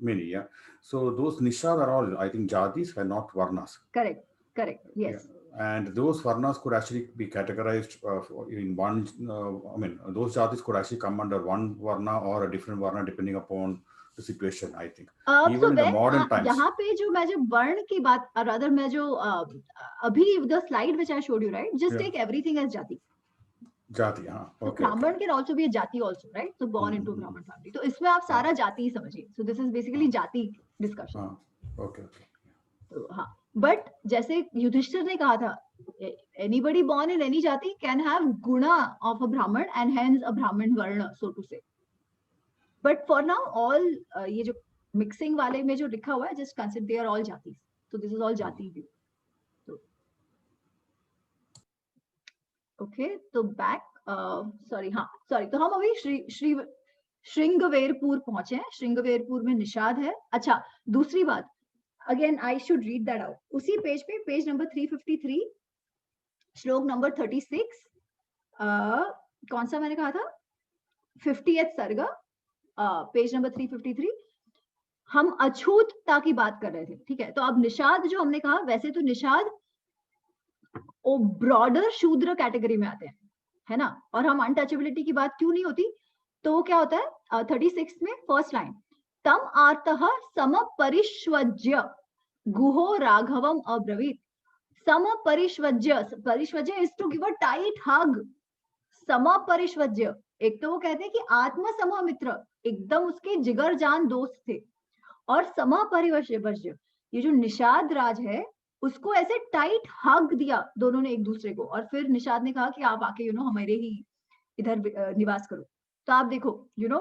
S5: many, yeah. So those nishad are all, I think, jatis are not varnas.
S1: Correct, yes.
S5: Yeah. And those varnas could actually be categorized in one, I mean, those jatis could actually come under one varna or a different varna depending upon the situation, I think. Even in the modern times.
S1: यहाँ पे जो मैं जो वर्ण की बात, rather मैं जो अभी the slide which I showed you, right? Just take everything as jati.
S5: जाति, हाँ,
S1: तो ब्राह्मण कैन आल्सो बी अ जाति आल्सो, राइट? सो बोर्न इनटू ब्राह्मण फैमिली, तो इसमें आप सारा जाति ही समझिए। सो दिस इज बेसिकली जाति डिस्कशन।
S5: हाँ, ओके।
S1: तो हाँ, बट जैसे युधिष्ठिर ने कहा था, एनीबॉडी बोर्न इन एनी जाति कैन हैव गुणा ऑफ अ ब्राह्मण एंड हेंस अ ब्राह्मण वर्ण, सो टू से। बट फॉर नाउ ऑल ये जो मिक्सिंग वाले में जो लिखा हुआ है, just consider they are all जाति, सो दिस इज ऑल जाति व्यू। ओके, तो बैक सॉरी तो हम अभी श्रृंगवेरपुर पहुंचे हैं। श्रृंगवेरपुर में निषाद है। अच्छा, दूसरी बात, again I should read that out, उसी पेज पे, पेज नंबर 353, श्लोक नंबर 36, कौन सा मैंने कहा था, 50th सर्ग, पेज नंबर 353, हम अछूतता की बात कर रहे थे, ठीक है। तो अब निषाद जो हमने कहा, वैसे तो निषाद वो ब्रॉडर शूद्र कैटेगरी में आते हैं, है ना, और हम अनटचेबिलिटी की बात क्यों नहीं होती, तो वो क्या होता है 36 में फर्स्ट लाइन, तम आर्तः सम परिष्वज्य गुहो राघवम अब्रवीत। सम परिष्वज्य is to give a tight hug. सम परिष्वज्य, एक तो वो कहते हैं कि आत्म सम मित्र, एकदम उसके जिगर जान दोस्त थे, और सम परिवज्य, ये जो निषाद राज है उसको ऐसे टाइट हग दिया दोनों ने एक दूसरे को, और फिर निषाद ने कहा कि आप आके हमारे ही इधर निवास करो। तो आप देखो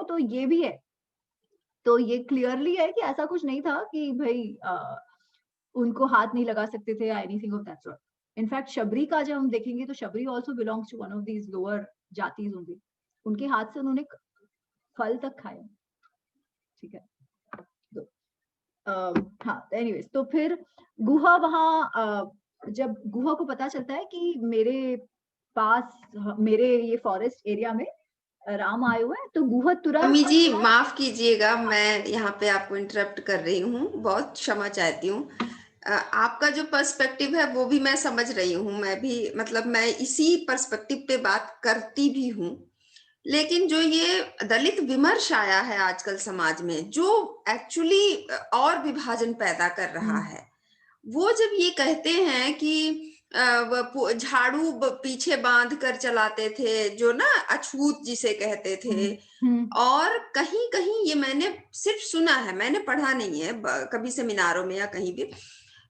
S1: तो ये भी है, तो ये क्लियरली है कि ऐसा कुछ नहीं था कि भाई उनको हाथ नहीं लगा सकते थे या anything of that sort. In fact Shabari का जब हम देखेंगे तो Shabari also belongs to one of these lower जातीज होंगी, उनके हाथ से उन्होंने फल तक खाया, ठीक है। तो हाँ, एनीवेज, तो फिर गुहा वहाँ जब गुहा को पता चलता है कि मेरे पास, मेरे ये फॉरेस्ट एरिया में राम आए हुए हैं, तो गुहा तुरंत।
S3: अम्मी जी माफ कीजिएगा, मैं यहाँ पे आपको इंटरप्ट कर रही हूँ, बहुत क्षमा चाहती हूँ। आपका जो पर्सपेक्टिव है वो भी मैं समझ रही हूँ, मैं भी मतलब मैं इसी पर्सपेक्टिव पे बात करती भी हूँ, लेकिन जो ये दलित विमर्श आया है आजकल समाज में, जो एक्चुअली और विभाजन पैदा कर रहा है, वो जब ये कहते हैं कि झाड़ू पीछे बांध कर चलाते थे, जो ना अछूत जिसे कहते थे, और कहीं कहीं ये मैंने सिर्फ सुना है, मैंने पढ़ा नहीं है कभी सेमिनारों में या कहीं भी,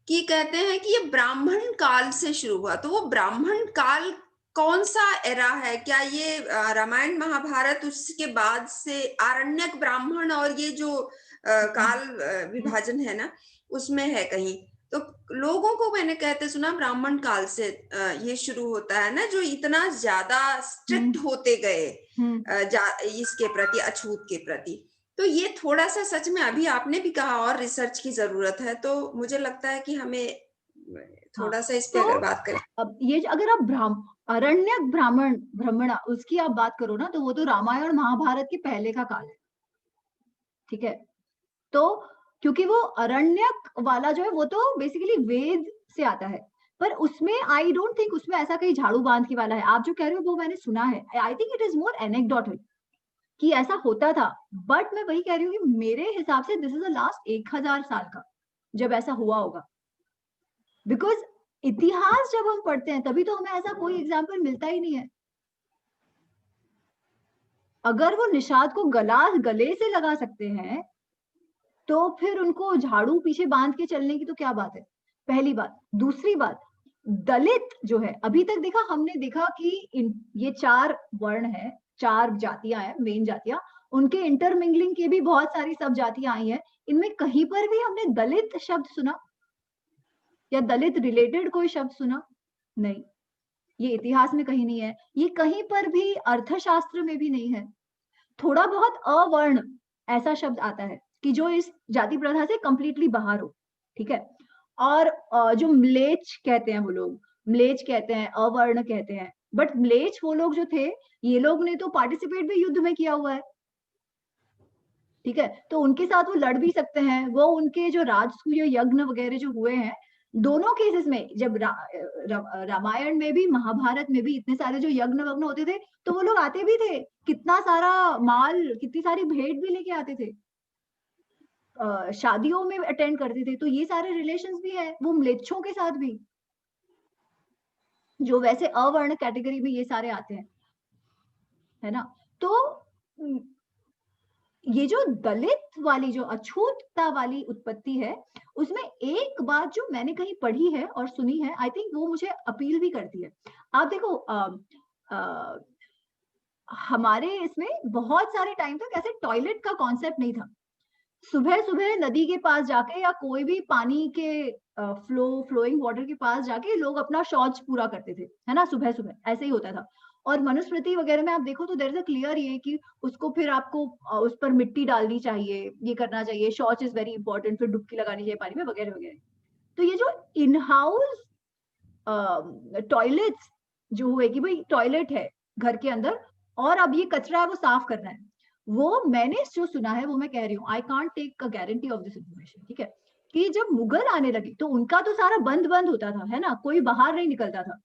S3: कि कहते हैं कि ये ब्राह्मण काल से शुरू हुआ। तो वो ब्राह्मण काल कौन सा एरा है? क्या ये रामायण महाभारत उसके बाद से आरण्यक ब्राह्मण और ये जो काल विभाजन है ना, उसमें है कहीं? तो लोगों को मैंने कहते सुना ब्राह्मण काल से ये शुरू होता है ना, जो इतना ज्यादा स्ट्रिक्ट होते गए इसके प्रति, अछूत के प्रति। तो ये थोड़ा सा सच में अभी आपने भी कहा और रिसर्च की जरूरत है, तो मुझे लगता है कि हमें थोड़ा सा इस पे अगर बात करें।
S1: अब ये अगर आप अरण्यक ब्राह्मणा उसकी आप बात करो ना, तो वो तो रामायण महाभारत के पहले का काल है, ठीक है। तो क्योंकि वो अरण्यक वाला जो है वो तो बेसिकली वेद से आता है, पर उसमें आई डोंट थिंक उसमें ऐसा कहीं झाड़ू बांध की वाला है। आप जो कह रहे हो वो मैंने सुना है, I think it is more anecdotal कि ऐसा होता था, बट मैं वही कह रही हूँ कि मेरे हिसाब से दिस इज द लास्ट 1000 साल का जब ऐसा हुआ होगा, बिकॉज इतिहास जब हम पढ़ते हैं तभी तो हमें ऐसा कोई एग्जाम्पल मिलता ही नहीं है। अगर वो निषाद को गले से लगा सकते हैं तो फिर उनको झाड़ू पीछे बांध के चलने की तो क्या बात है, पहली बात। दूसरी बात, दलित जो है, अभी तक देखा हमने देखा कि ये 4 वर्ण है, 4 जातियां हैं, मेन जातियां, उनके इंटरमिंगलिंग की भी बहुत सारी सब जातियां आई हैं। इनमें कहीं पर भी हमने दलित शब्द सुना या दलित रिलेटेड कोई शब्द सुना? नहीं, ये इतिहास में कहीं नहीं है, ये कहीं पर भी अर्थशास्त्र में भी नहीं है। थोड़ा बहुत अवर्ण ऐसा शब्द आता है कि जो इस जाति प्रथा से कंप्लीटली बाहर हो, ठीक है। और जो म्लेच्छ कहते हैं वो लोग, म्लेच्छ कहते हैं, अवर्ण कहते हैं, बट म्लेच्छ वो लोग जो थे, ये लोग ने तो पार्टिसिपेट भी युद्ध में किया हुआ है, ठीक है। तो उनके साथ वो लड़ भी सकते हैं, वो उनके जो राजसूय यज्ञ वगैरह जो हुए हैं, दोनों केसेस में, जब रामायण में भी महाभारत में भी इतने सारे जो यज्ञ वग्न होते थे, तो वो लोग आते भी थे, कितना सारा माल, कितनी सारी भेंट भी लेके आते थे, शादियों में अटेंड करते थे। तो ये सारे रिलेशंस भी है वो म्लेच्छों के साथ भी, जो वैसे अवर्ण कैटेगरी में ये सारे आते हैं, है ना। तो ये जो दलित वाली, जो अछूतता वाली उत्पत्ति है, उसमें एक बात जो मैंने कहीं पढ़ी है और सुनी है, आई थिंक वो मुझे अपील भी करती है। आप देखो, हमारे इसमें बहुत सारे टाइम तक ऐसे टॉयलेट का कॉन्सेप्ट नहीं था। सुबह सुबह नदी के पास जाके या कोई भी पानी के फ्लोइंग वाटर के पास जाके लोग अपना शौच पूरा करते थे, है ना, सुबह सुबह ऐसे ही होता था। और मनुस्मृति वगैरह में आप देखो तो देयर इज अ क्लियर ये कि उसको फिर आपको उस पर मिट्टी डालनी चाहिए, ये करना चाहिए, शौच इज वेरी इंपॉर्टेंट, फिर डुबकी लगानी चाहिए पानी में वगैरह वगैरह। तो ये जो इन हाउस टॉयलेट्स जो हुए कि भाई टॉयलेट है घर के अंदर और अब ये कचरा है वो साफ करना है, वो मैंने जो सुना है वो मैं कह रही हूँ, I can't take a guarantee of this information, ठीक है, कि जब मुगल आने लगे तो उनका तो सारा बंद होता था, है ना, कोई बाहर नहीं निकलता था,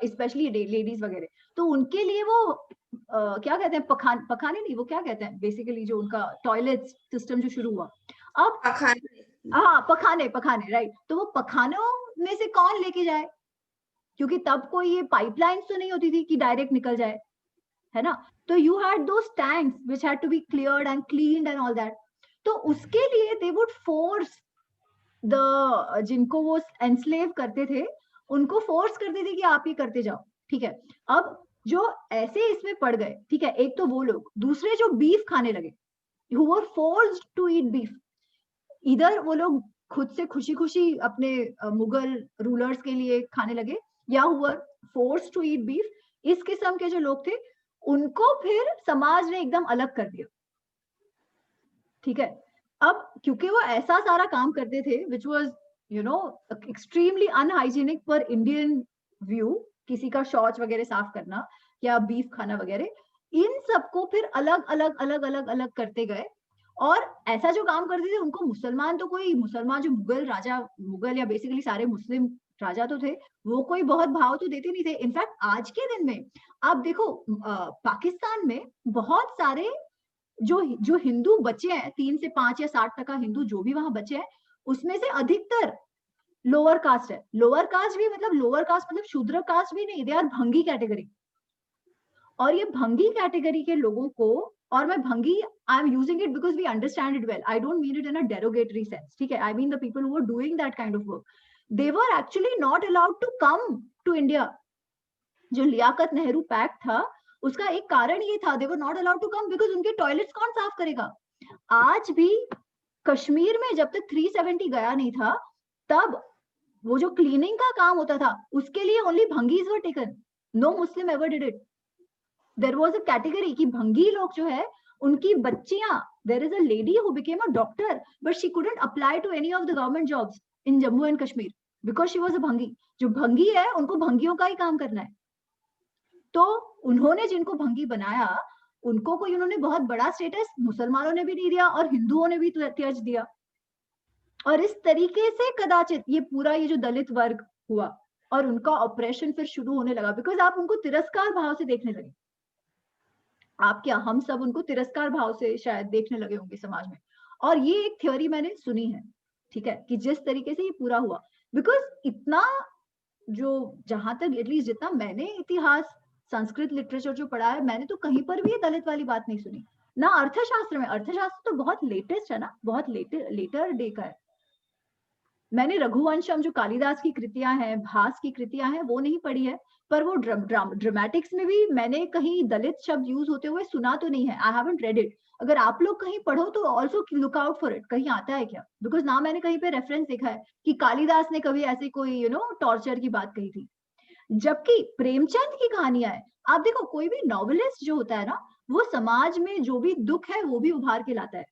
S1: स्पेशली लेडीज वगैरह। तो उनके लिए वो क्या कहते हैं, पखाने नहीं, वो क्या कहते हैं बेसिकली, जो उनका टॉयलेट सिस्टम जो शुरू हुआ, अब हाँ पखाने राइट। तो वो पखानों में से कौन लेके जाए, क्योंकि तब कोई ये पाइपलाइंस तो नहीं होती थी कि डायरेक्ट निकल जाए, है ना। तो you had those tanks which had to be cleared and cleaned and all that. तो उसके लिए दे वुड फोर्स द, जिनको वो एनस्लेव करते थे उनको फोर्स करते थे कि आप ये करते जाओ, ठीक है। अब जो ऐसे इसमें पड़ गए, ठीक है, एक तो वो लोग, दूसरे जो बीफ खाने लगे, who were forced to eat beef, इधर वो लोग खुद से खुशी खुशी अपने मुगल रूलर्स के लिए खाने लगे, या हुआ फोर्स टू ईट बीफ, इस किस्म के जो लोग थे उनको फिर समाज ने एकदम अलग कर दिया। ठीक है, अब क्योंकि वो ऐसा सारा काम करते थे which was you know extremely unhygienic पर इंडियन व्यू, किसी का शौच वगैरह साफ करना या बीफ खाना वगैरह, इन सबको फिर अलग अलग अलग अलग अलग करते गए। और ऐसा जो काम करते थे उनको मुसलमान तो कोई, मुसलमान जो मुगल राजा, मुगल या बेसिकली सारे मुस्लिम राजा तो थे, वो कोई बहुत भाव तो देते नहीं थे। इनफैक्ट आज के दिन में आप देखो पाकिस्तान में बहुत सारे जो हिंदू बचे हैं, 3 से 5 या 60% हिंदू जो भी वहां बचे हैं, उसमें से अधिकतर लोअर कास्ट है। लोअर कास्ट भी मतलब लोअर कास्ट मतलब शूद्र कास्ट भी नहीं, दे आर भंगी कैटेगरी। और ये भंगी कैटेगरी के लोगों को, और मैं भंगी I am using it because we understand it well, I don't mean it in a derogatory sense, ठीक है, I mean the people who are doing that kind of work, they were actually not allowed to come to India. जो Liaquat Nehru pact था उसका एक कारण ये था, they were not allowed to come because उनके टॉयलेट्स कौन साफ करेगा। आज भी कश्मीर में जब तक 370 गया नहीं था, तब वो जो क्लीनिंग का काम होता था उसके लिए only bhangis were taken, no Muslim ever did it. There was a category कि भंगी लोग जो है उनकी बच्चियां, there is a lady who became a doctor but she couldn't apply to any of the government jobs in Jammu and Kashmir because she was a bhangi. जो भंगी है उनको भंगियों का ही काम करना है। तो उन्होंने जिनको भंगी बनाया उनको कोई उन्होंने बहुत बड़ा स्टेटस मुसलमानों ने भी नहीं दिया और हिंदुओं ने भी त्यज दिया। और इस तरीके से कदाचित ये पूरा ये जो दलित वर्ग हुआ और उनका ऑपरेशन फिर शुरू होने लगा, बिकॉज आप उनको तिरस्कार भाव से देखने लगे। आप क्या, हम सब उनको तिरस्कार भाव से शायद देखने लगे होंगे समाज में। और ये एक थ्योरी मैंने सुनी है, ठीक है, कि जिस तरीके से ये पूरा हुआ, बिकॉज इतना जो जहां तक एटलीस्ट जितना मैंने इतिहास संस्कृत लिटरेचर जो पढ़ा है, मैंने तो कहीं पर भी ये दलित वाली बात नहीं सुनी ना। अर्थशास्त्र में, अर्थशास्त्र तो बहुत लेटेस्ट है ना, बहुत लेटर डे का है। मैंने रघुवंशम जो कालिदास की कृतियां हैं, भास की कृतियां हैं, वो नहीं पढ़ी है, पर वो ड्रामेटिक्स में भी मैंने कहीं दलित शब्द यूज होते हुए सुना तो नहीं है। I haven't read it. अगर आप लोग कहीं पढ़ो तो also look out for it, कहीं आता है क्या, बिकॉज ना मैंने कहीं पे रेफरेंस देखा है कि कालिदास ने कभी ऐसे कोई टॉर्चर की बात कही थी। जबकि प्रेमचंद की कहानियां है, आप देखो कोई भी नॉवेलिस्ट जो होता है ना, वो समाज में जो भी दुख है वो भी उभार के लाता है।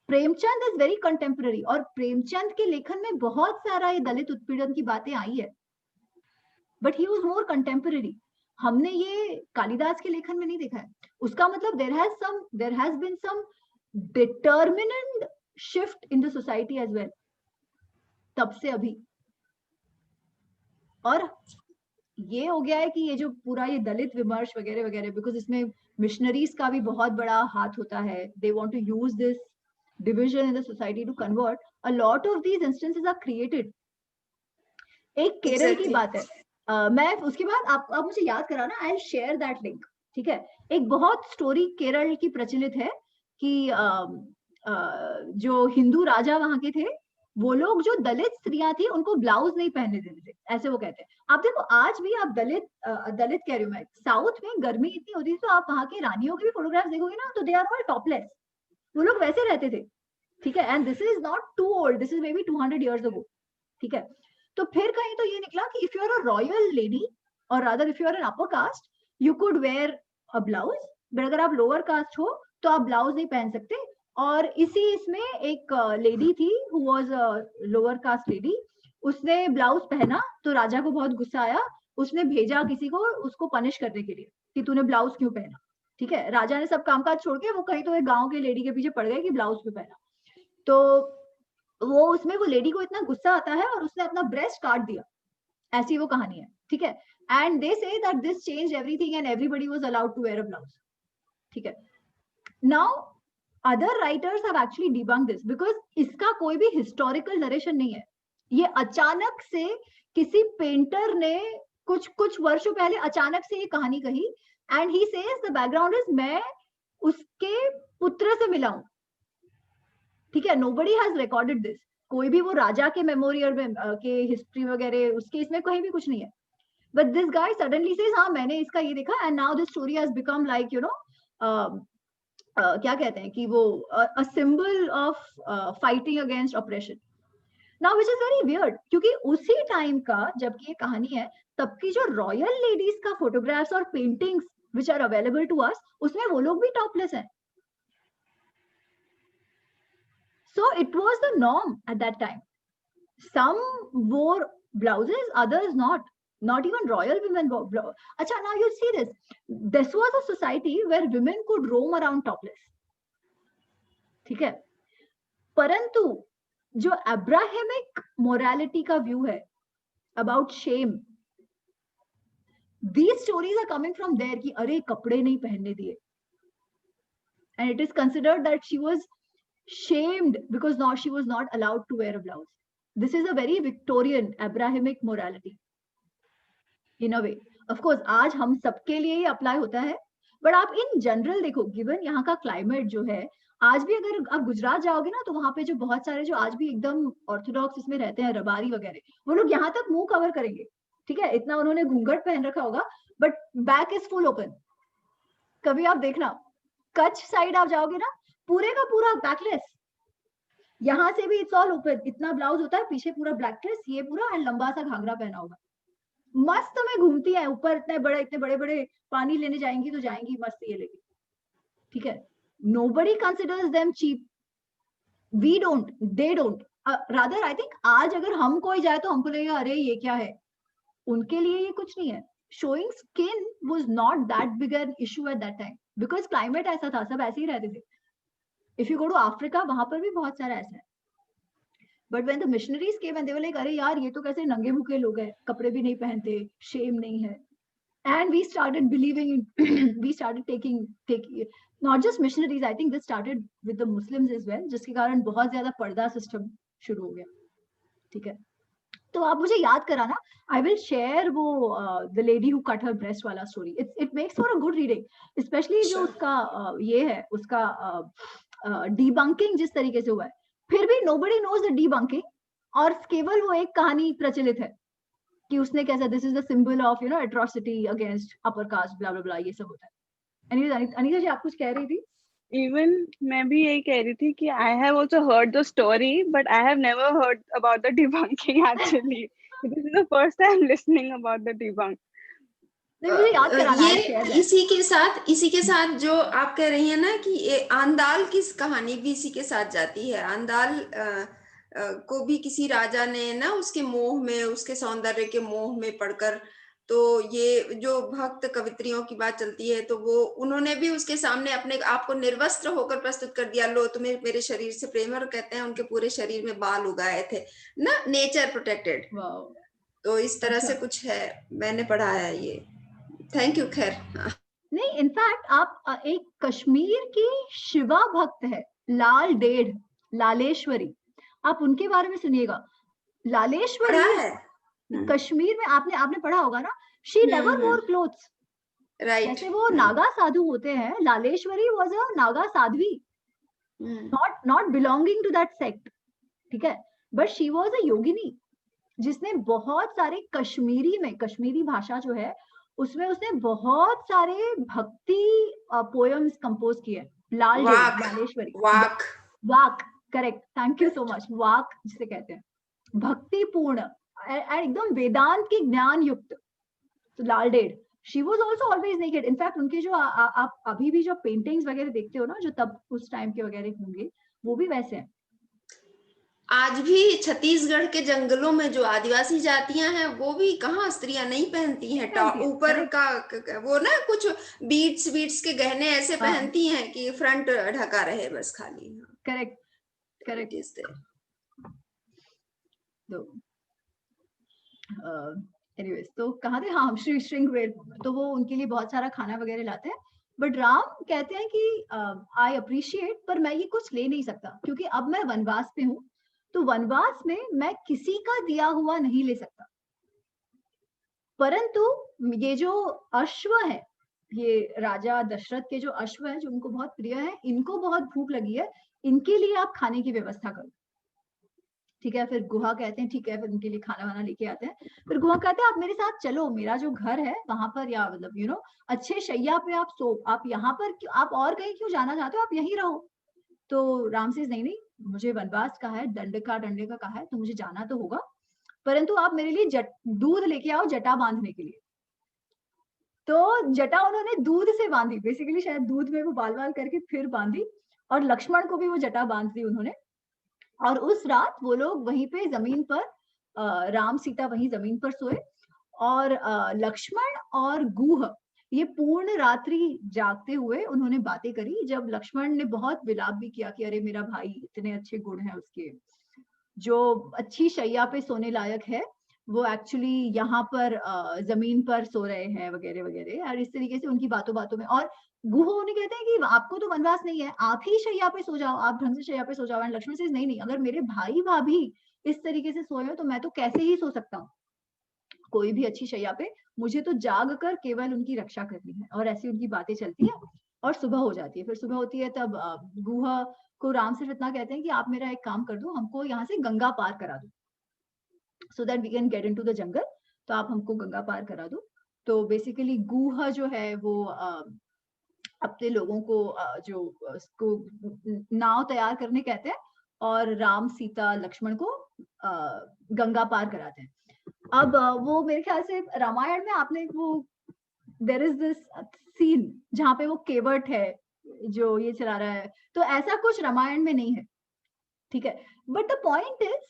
S1: प्रेमचंद इज वेरी कंटेम्पररी, और प्रेमचंद के लेखन में बहुत सारा ये दलित उत्पीड़न की बातें आई है, but he was more contemporary. हमने ये कालिदास के लेखन में नहीं देखा है। उसका मतलब there has been some determinant shift in the society as well तब से अभी। और ये हो गया है कि ये जो पूरा ये दलित विमर्श वगैरह वगैरह, बिकॉज इसमें मिशनरीज का भी बहुत बड़ा हाथ होता है। They want to use this division in the society to convert. A lot of these instances are created. एक केरल की बात है, मैं उसके बाद आप मुझे याद कराना, I will share that link, ठीक है। एक बहुत स्टोरी केरल की प्रचलित है कि जो हिंदू राजा वहां के थे, वो लोग जो दलित स्त्रियां थी उनको ब्लाउज नहीं पहनने देते थे, ऐसे वो कहते हैं। आप देखो आज भी आप दलित कह रही हूँ मैं, साउथ में गर्मी इतनी होती थी तो आप वहां के रानियों के भी फोटोग्राफ्स देखोगे ना, तो दे आर ऑल टॉपलेस, वो लोग वैसे रहते थे, ठीक है। And this is not too old, this is maybe 200 years ago, ठीक है। तो फिर कहीं तो ये निकला कि if you are a royal lady और rather if you are an upper caste you could wear a blouse, but अगर आप लोअर कास्ट हो तो आप ब्लाउज नहीं पहन सकते। और इसी इसमें एक लेडी थी who was a lower caste lady, उसने ब्लाउज पहना तो राजा को बहुत गुस्सा आया, उसने भेजा किसी को उसको पनिश करने के लिए कि तूने ब्लाउज क्यों पहना, ठीक है। राजा ने सब कामकाज छोड़ के वो कहीं तो एक गांव के लेडी के पीछे पड़ गए कि ब्लाउज क्यों पहना। तो वो उसमें वो लेडी को इतना गुस्सा आता है और उसने अपना ब्रेस्ट काट दिया, ऐसी वो कहानी है, ठीक है। And they say that this changed everything and everybody was allowed to wear a blouse, ठीक है। Now other writers have actually debunked this because इसका कोई भी हिस्टोरिकल नरेशन नहीं है। ये अचानक से किसी पेंटर ने कुछ वर्षों पहले अचानक से ये कहानी कही and he says the background is मैं उसके पुत्र से मिला हूं, ठीक है। नोबडी हैज रिकॉर्डेड दिस, कोई भी वो राजा के मेमोरियल में के हिस्ट्री वगैरह उसके इसमें कहीं भी कुछ नहीं है। But this guy suddenly says हाँ मैंने इसका ये देखा and now this story has become like क्या कहते हैं कि वो a symbol of fighting against operation. Now which is very weird, क्योंकि उसी टाइम का जबकि ये कहानी है, तब की जो रॉयल लेडीज का फोटोग्राफ्स और paintings which are available to us, उसमें वो लोग भी टॉपलेस हैं. So it was the norm at that time. Some wore blouses, others not. Not even royal women wore blouses. Acha, now you see this. This was a society where women could roam around topless. ठीक है. परंतु जो Abrahamic morality का view है about shame, these stories are coming from there कि अरे कपड़े नहीं पहनने दिए. And it is considered that she was shamed because now she was not allowed to wear a blouse. This is a very Victorian Abrahamic morality in a way. Of course, आज हम सबके लिए ये अप्लाई होता है, but आप in general देखो, given यहाँ का क्लाइमेट जो है, आज भी अगर आप गुजरात जाओगे ना, तो वहां पे जो बहुत सारे जो आज भी एकदम ऑर्थोडॉक्स इसमें रहते हैं, रबारी वगैरह, वो लोग यहाँ तक मुंह कवर करेंगे. ठीक है, इतना उन्होंने घूंघट पहन रखा होगा, but back is full open. कभी आप देखना, कच्छ साइड आप जाओगे ना, पूरे का पूरा बैकलेस, यहाँ से भी इट्स ऑल ओपन, इतना ब्लाउज होता है, पीछे पूरा ब्लैक ड्रेस, ये पूरा एंड लंबा सा घाघरा पहना होगा. मस्त में घूमती है, ऊपर इतने बड़े बड़े पानी लेने जाएंगी तो जाएंगी मस्त ये लेके. ठीक है, nobody considers them cheap. We don't, they don't. Rather I think आज अगर हम कोई जाए तो हमको लगेगा अरे ये क्या है, उनके लिए ये कुछ नहीं है. Showing skin was not that big an issue at that time because climate ऐसा था, सब ऐसे ही रहते थे. If you go to Africa, वहां पर भी बहुत सारा ऐसा है. But when the missionaries came and they were like, अरे यार ये तो कैसे नंगे मुखे लोग हैं, कपड़े भी नहीं पहनते, shame नहीं है. And we started believing in, we started taking, not just missionaries, I think this started with the Muslims as well, जिसके कारण बहुत ज्यादा पर्दा सिस्टम शुरू हो गया. ठीक है, तो आप मुझे याद कराना, I will share वो the lady who cut her breast वाला story. It makes for a good reading, especially जो उसका ये है, उसका debunking जिस तरीके से हुआ है. फिर भी nobody knows the debunking, और केवल वो एक कहानी प्रचलित है कि उसने कैसा, this is the symbol of atrocity against upper caste, blah blah blah, ये सब होता है. अनीता जी आप कुछ कह रही थी?
S6: Even मैं भी यही कह रही थी कि I have also heard the story, but I have never heard about the debunking actually. This is the first time listening about the debunk.
S1: मुझे याद कराना
S3: ये
S1: है.
S3: इसी के साथ जो आप कह रही हैं ना कि ये आंदाल की कहानी भी इसी के साथ जाती है. आंदाल को भी किसी राजा ने ना उसके मोह में, उसके सौंदर्य के मोह में पड़कर, तो ये जो भक्त कवित्रियों की बात चलती है, तो वो उन्होंने भी उसके सामने अपने आप को निर्वस्त्र होकर प्रस्तुत कर दिया. लो तुम्हें मेरे शरीर से प्रेम, और कहते हैं उनके पूरे शरीर में बाल उगाए थे ना, नेचर प्रोटेक्टेड. तो इस तरह से कुछ है, मैंने पढ़ा है ये. Thank you. खैर
S1: नहीं, इनफैक्ट आप एक कश्मीर की शिवा भक्त है, लाल डेढ़, लालेश्वरी, आप उनके बारे में सुनिएगा. लालेश्वरी
S3: है
S1: कश्मीर में, आपने पढ़ा होगा ना. She never wore clothes.
S3: Right,
S1: जैसे वो नागा साधु होते हैं, Laleshwari was a Naga sadhvi, not belonging to that sect. ठीक है, but she was a yogini जिसने बहुत सारे कश्मीरी में, कश्मीरी भाषा जो है उसमें उसने बहुत सारे भक्ति पोएम्स कंपोज किए. Laleshwari, Vakh, correct, thank you so much. Vakh जिसे कहते हैं, भक्तिपूर्ण, एकदम वेदांत की ज्ञान युक्त. लाल डेढ़, she was also always naked. In fact उनके जो आप अभी भी जो पेंटिंग्स वगैरह देखते हो ना, जो तब उस टाइम के वगैरह होंगे, वो भी वैसे हैं.
S3: आज भी छत्तीसगढ़ के जंगलों में जो आदिवासी जातियां हैं, वो भी कहाँ स्त्रियां नहीं पहनती हैं टॉप, ऊपर का वो ना कुछ बीट्स के गहने ऐसे पहनती हैं कि फ्रंट ढका रहे बस खाली.
S1: करेक्ट. एनीवेज, तो कहाँ थे? हाँ, श्री श्रृंगवेर. तो वो उनके लिए बहुत सारा खाना वगैरह लाते हैं, बट राम कहते हैं कि आई अप्रिशिएट, पर मैं ये कुछ ले नहीं सकता क्योंकि अब मैं वनवास पे हूँ, तो वनवास में मैं किसी का दिया हुआ नहीं ले सकता. परंतु ये जो अश्व है, ये राजा दशरथ के जो अश्व है, जो उनको बहुत प्रिय है, इनको बहुत भूख लगी है, इनके लिए आप खाने की व्यवस्था करो. ठीक है, फिर गुहा कहते हैं ठीक है, फिर उनके लिए खाना वाना लेके आते हैं. फिर गुहा कहते हैं आप मेरे साथ चलो, मेरा जो घर है वहां पर, या मतलब अच्छे शैया पे आप सो, आप यहाँ पर, आप और कहीं क्यों जाना चाहते हो, आप यहीं रहो. तो राम से नहीं नहीं, मुझे वनवास कहा है, डंडे का कहा है, तो मुझे जाना तो होगा, परंतु आप मेरे लिए दूध लेके आओ जटा बांधने के लिए। तो जटा उन्होंने दूध से बांधी, बेसिकली शायद दूध में वो बाल करके फिर बांधी, और लक्ष्मण को भी वो जटा बांध दी उन्होंने। और उस रात वो लोग वहीं पे जमीन पर, राम सीता वहीं जमीन पर सोए, और लक्ष्मण और गुह ये पूर्ण रात्रि जागते हुए उन्होंने बातें करी। जब लक्ष्मण ने बहुत विलाप भी किया कि अरे मेरा भाई, इतने अच्छे गुण हैं उसके, जो अच्छी शैया पे सोने लायक है, वो एक्चुअली यहाँ पर जमीन पर सो रहे हैं वगैरह वगैरह, और इस तरीके से उनकी बातों में। और गुह उन्हें कहते हैं कि आपको तो वनवास नहीं है, आप ही शैया पे सो जाओ, आप ढंग से शैया पे सो जाओ। एंड लक्ष्मण से नहीं नहीं, अगर मेरे भाई भाभी इस तरीके से सोए हो तो मैं तो कैसे ही सो सकता हूँ कोई भी अच्छी शैया पे, मुझे तो जाग कर केवल उनकी रक्षा करनी है। और ऐसी उनकी बातें चलती है, और सुबह हो जाती है। फिर सुबह होती है, तब गुह को राम सिर्फ इतना कहते हैं कि आप मेरा एक काम कर दो, हमको यहाँ से गंगा पार करा दो, so that we can get into the jungle, तो आप हमको गंगा पार करा दो। तो बेसिकली गुह जो है वो अपने लोगों को जो उसको नाव तैयार करने कहते हैं, और राम सीता लक्ष्मण को गंगा पार कराते हैं। अब वो मेरे ख्याल से रामायण में आपने वो देयर इज दिस सीन जहाँ पे वो केवट है जो ये चला रहा है, तो ऐसा कुछ रामायण में नहीं है, ठीक है। बट द पॉइंट इज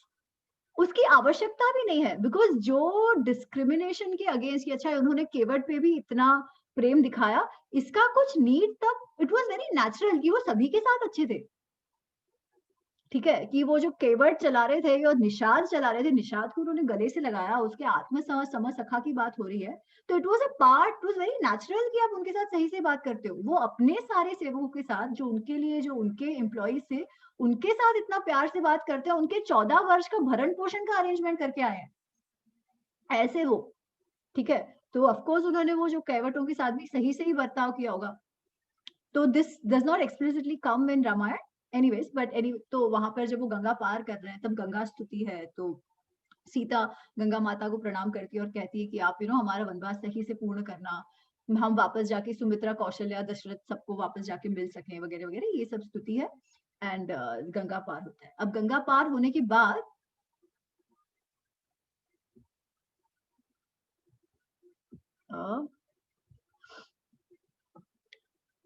S1: उसकी आवश्यकता भी नहीं है, बिकॉज जो डिस्क्रिमिनेशन के अगेंस्ट की, अच्छा उन्होंने केवट पे भी इतना प्रेम दिखाया, इसका कुछ नीड तक, इट वाज वेरी नेचुरल कि वो सभी के साथ अच्छे थे, ठीक है। कि वो जो केवट चला रहे थे और निषाद चला रहे थे, निषाद को उन्होंने गले से लगाया, उसके आत्म समझ सखा की बात हो रही है, तो it was a part, it was very natural कि आप उनके साथ सही से बात करते हो। वो अपने सारे सेवकों के साथ, जो उनके लिए, जो उनके एम्प्लॉइज थे, उनके साथ इतना प्यार से बात करते हैं, उनके 14 वर्ष का भरण पोषण का अरेंजमेंट करके आए हैं ऐसे वो, ठीक है। तो ऑफकोर्स उन्होंने वो जो कैवटों के साथ भी सही से ही बर्ताव किया होगा। तो this does not explicitly come in Ramayana anyways, but तो वहां पर जब वो गंगा पार कर रहे हैं तब गंगा स्तुति है, तो सीता गंगा माता को प्रणाम करती है और कहती है कि आप हमारा वनवास सही से पूर्ण करना, हम वापस जाके सुमित्रा, कौशल्या, दशरथ सबको वापस जाके मिल सके वगैरह वगैरह, ये सब स्तुति है। एंड गंगा पार होता है। अब गंगा पार होने के बाद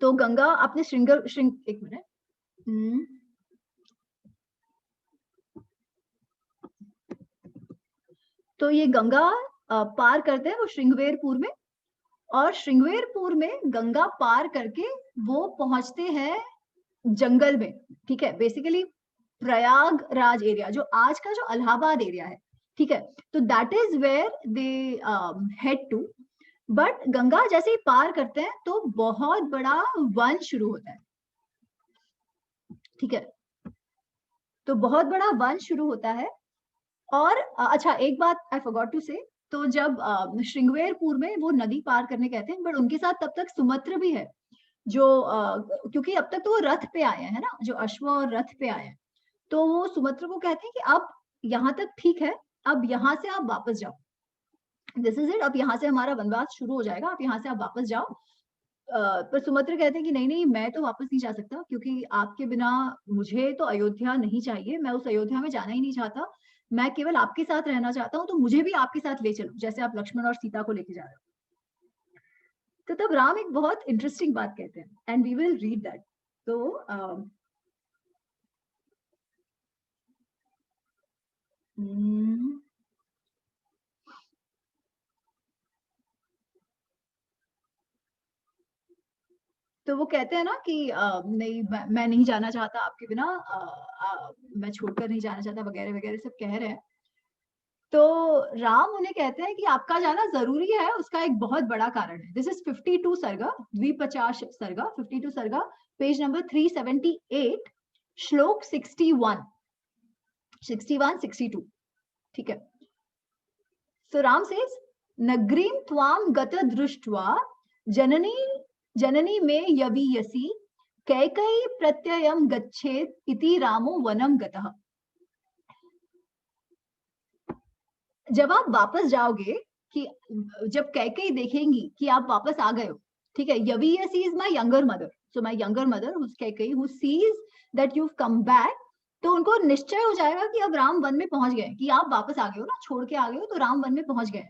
S1: तो गंगा अपने श्रृंग एक मिनट, तो ये गंगा पार करते हैं वो श्रृंगवेरपुर में, और श्रृंगवेरपुर में गंगा पार करके वो पहुंचते हैं जंगल में, ठीक है। बेसिकली प्रयागराज एरिया, जो आज का जो इलाहाबाद एरिया है, ठीक है, तो that is where they head to. But Ganga जैसे ही पार करते हैं तो बहुत बड़ा वन शुरू होता है, ठीक है। तो बहुत बड़ा वन शुरू होता है। और अच्छा एक बात आई फॉरगॉट टू से, तो जब श्रृंगवेरपुर में वो नदी पार करने कहते हैं, बट उनके साथ तब तक सुमित्र भी है, जो क्योंकि अब तक तो वो रथ पे आए हैं ना, जो अश्व और रथ पे आए हैं, तो वो सुमित्र को कहते हैं कि अब यहाँ तक ठीक है, अब यहाँ से आप वापस जाओ, दिस इज इट, अब यहाँ से हमारा वनवास शुरू हो जाएगा, आप यहाँ से आप वापस जाओ। पर सुमित्र कहते हैं कि नहीं नहीं, मैं तो वापस नहीं जा सकता, क्योंकि आपके बिना मुझे तो अयोध्या नहीं चाहिए, मैं उस अयोध्या में जाना ही नहीं चाहता, मैं केवल आपके साथ रहना चाहता हूँ, तो मुझे भी आपके साथ ले चलो, जैसे आप लक्ष्मण और सीता को लेके जा रहे हो। तो तब राम एक बहुत इंटरेस्टिंग बात कहते हैं, and we will read that. तो तो वो कहते हैं ना कि नहीं, मैं नहीं जाना चाहता आपके बिना, मैं छोड़कर नहीं जाना चाहता वगैरह वगैरह सब कह रहे हैं। तो राम उन्हें कहते हैं कि आपका जाना जरूरी है, उसका एक बहुत बड़ा कारण है। दिस इज 52 सर्गा, 50 सर्गा, 52 सर्गा, पेज नंबर 378, श्लोक 61, 62, ठीक है। So Ram says, Nagrim tvam gata drushtva जननी में यवीयसी कैकई प्रत्ययम गच्छेत इति रामो वनम गतः। जब आप वापस जाओगे, कि जब कैकई देखेंगी कि आप वापस आ गए हो, ठीक है, yaviyasi is my younger mother, So my younger mother, who's Kaikeyi, who sees that you've come back, तो उनको निश्चय हो जाएगा कि अब राम वन में पहुंच गए, कि आप वापस आ गए हो ना, छोड़ के आ गए हो, तो राम वन में पहुंच गए।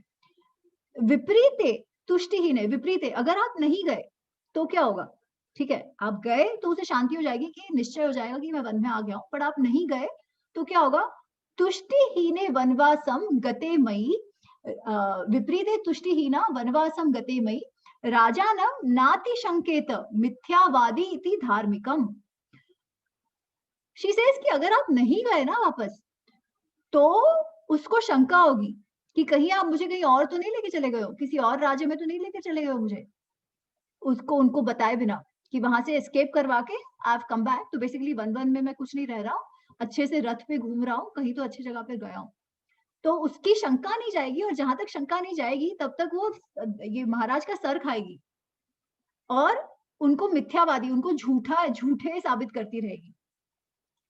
S1: विपरीते तुष्टिहीने, विपरीते, अगर आप नहीं गए तो क्या होगा? ठीक है, आप गए तो उसे शांति हो जाएगी कि निश्चय हो जाएगा कि मैं वन में आ गया हूं, पर आप नहीं गए तो क्या होगा? तुष्टिहीने वनवासम गते मयि, विपरीते तुष्टिहीना वनवासम गते मयि राजानम नाति संकेत मिथ्यावादी इति धार्मिकम। शी सेज कि अगर आप नहीं गए ना वापस, तो उसको शंका होगी कि कहीं आप मुझे कहीं और तो नहीं लेके चले गए हो, किसी और राज्य में तो नहीं लेके चले गए हो मुझे, उसको उनको बताए बिना, कि वहां से एस्केप करवा के आई हैव कम बैक, तो बेसिकली वन वन में मैं कुछ नहीं रह रहा हूँ, अच्छे से रथ पे घूम रहा हूँ, कहीं तो अच्छी जगह पे गया हूँ। तो उसकी शंका नहीं जाएगी, और जहां तक शंका नहीं जाएगी तब तक वो ये महाराज का सर खाएगी और उनको मिथ्यावादी, उनको झूठे साबित करती रहेगी।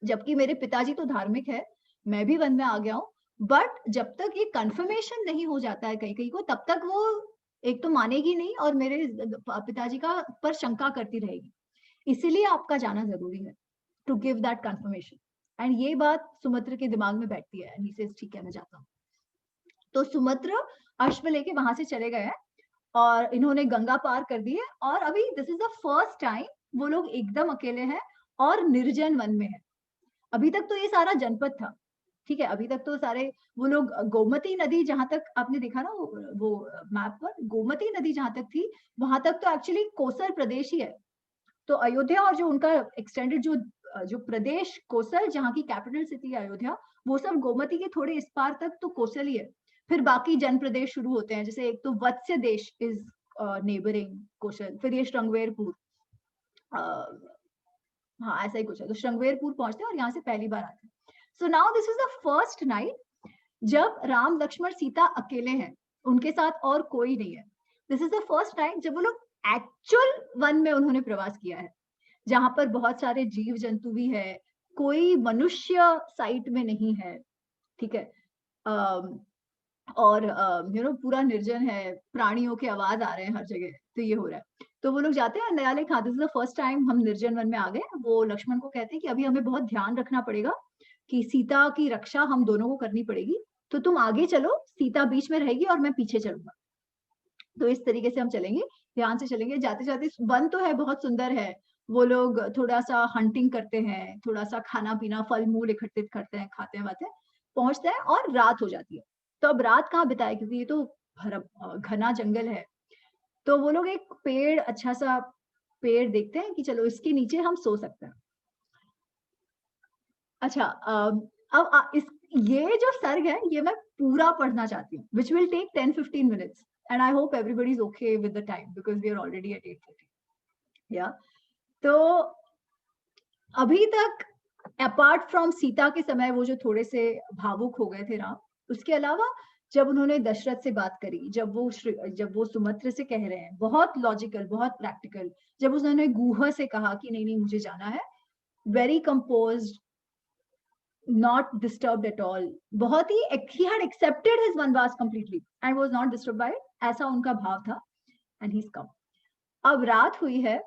S1: जबकि मेरे पिताजी तो धार्मिक है, मैं भी वन में आ गया हूँ, बट जब तक ये कंफर्मेशन नहीं हो जाता है कहीं को, तब तक वो एक तो मानेगी नहीं और मेरे पिताजी का पर शंका करती रहेगी। इसीलिए आपका जाना जरूरी है, to give that confirmation. And ये बात सुमित्र के दिमाग में बैठती है, ही सेज ठीक है मैं जाता हूँ। तो सुमित्र अश्व लेके वहां से चले गए हैं और इन्होंने गंगा पार कर दी है, और अभी this is the first time वो लोग एकदम अकेले हैं और निर्जन वन में है। अभी तक तो ये सारा जनपद था, ठीक है, अभी तक तो सारे वो लोग, गोमती नदी जहां तक आपने देखा ना वो मैप पर, गोमती नदी जहां तक थी वहां तक तो एक्चुअली कोसल प्रदेश ही है। तो अयोध्या और जो उनका एक्सटेंडेड जो प्रदेश कोसल, जहाँ की कैपिटल सिटी अयोध्या, वो सब गोमती के थोड़े इस पार तक तो कोसल ही है। फिर बाकी जन प्रदेश शुरू होते हैं, जैसे एक तो वत्स्य देश इज नेबरिंग कोसल, फिर ये श्रृंगवेरपुर, हाँ ऐसा ही कुछ है। तो श्रृंगवेरपुर पहुंचते हैं और यहाँ से पहली बार आते हैं। So now this is the first night जब राम लक्ष्मण सीता अकेले हैं, उनके साथ और कोई नहीं है। This is the first night जब वो लोग एक्चुअल वन में उन्होंने प्रवास किया है, जहां पर बहुत सारे जीव जंतु भी है, कोई मनुष्य साइट में नहीं है, ठीक है, और पूरा निर्जन है, प्राणियों के आवाज आ रहे हैं हर जगह, तो ये हो रहा है। तो वो लोग जाते हैं नयाले खा, this is the first time हम निर्जन वन में आ गए। वो लक्ष्मण को कहते हैं कि अभी हमें बहुत ध्यान रखना पड़ेगा कि सीता की रक्षा हम दोनों को करनी पड़ेगी, तो तुम आगे चलो, सीता बीच में रहेगी और मैं पीछे चलूंगा। तो इस तरीके से हम चलेंगे, ध्यान से चलेंगे। जाते जाते वन तो है, बहुत सुंदर है, वो लोग थोड़ा सा हंटिंग करते हैं, थोड़ा सा खाना पीना, फल मूल इकट्ठित करते हैं, खाते हैं, बातें, पहुंचते हैं और रात हो जाती है। तो अब रात कहाँ बिताए, क्योंकि ये तो घना जंगल है। तो वो लोग एक पेड़, अच्छा सा पेड़ देखते हैं कि चलो इसके नीचे हम सो सकते हैं। अच्छा, अब ये जो सर्ग है ये मैं पूरा पढ़ना चाहती हूँ, which will take 10-15 minutes and I hope everybody is okay with the time because we are already at 8:30. Yeah. तो अभी तक अपार्ट फ्रॉम सीता के समय वो जो थोड़े से भावुक हो गए थे राम, उसके अलावा जब उन्होंने दशरथ से बात करी, जब वो सुमित्र से कह रहे हैं, बहुत लॉजिकल, बहुत प्रैक्टिकल, जब उन्होंने गुह से कहा कि नहीं नहीं मुझे जाना है, very composed, not disturbed at all, बहुत ही, he had accepted his vanvas completely and was not disturbed by it, ऐसा उनका भाव था, and he's come. अब रात हुई है,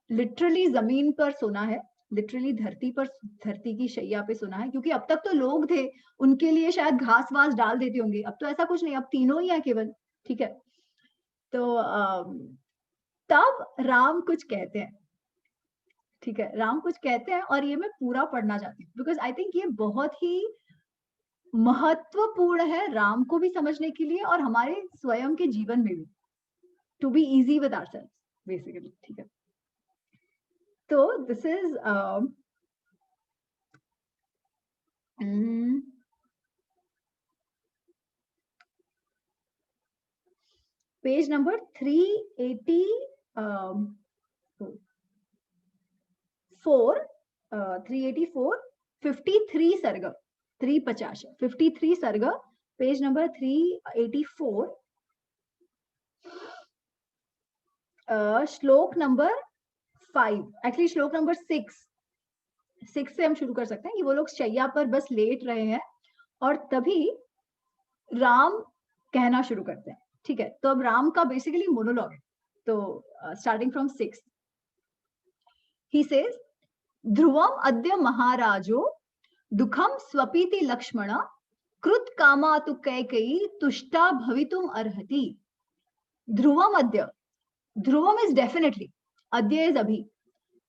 S1: लिटरली जमीन पर सोना है, लिटरली धरती की शैया पे सोना है, क्योंकि अब तक तो लोग थे, उनके लिए शायद घास वास डाल देते होंगे, अब तो ऐसा कुछ नहीं, अब तीनों ही है केवल, ठीक है। तो तब राम कुछ कहते हैं, ठीक है, राम कुछ कहते हैं और ये मैं पूरा पढ़ना चाहती हूँ, बिकॉज आई थिंक ये बहुत ही महत्वपूर्ण है राम को भी समझने के लिए और हमारे स्वयं के जीवन में भी, to be easy with ourselves basically, ठीक है। तो दिस इज पेज नंबर 384, 53 सर्ग, 350, 53 सर्ग, पेज नंबर 384, श्लोक नंबर 5, एक्चुअली श्लोक नंबर 6 से हम शुरू कर सकते हैं कि वो लोग शैया पर बस लेट रहे हैं और तभी राम कहना शुरू करते हैं, ठीक है। तो अब राम का बेसिकली मोनोलॉग है, तो स्टार्टिंग फ्रॉम 6, he says ध्रुवम अद्य महाराजो दुखम स्वपीति लक्ष्मण कृत कामा तु कैकेयी तुष्टा भवितुम अर्हति. ध्रुवम अद्य, ध्रुवम is definitely, अद्य is अभी,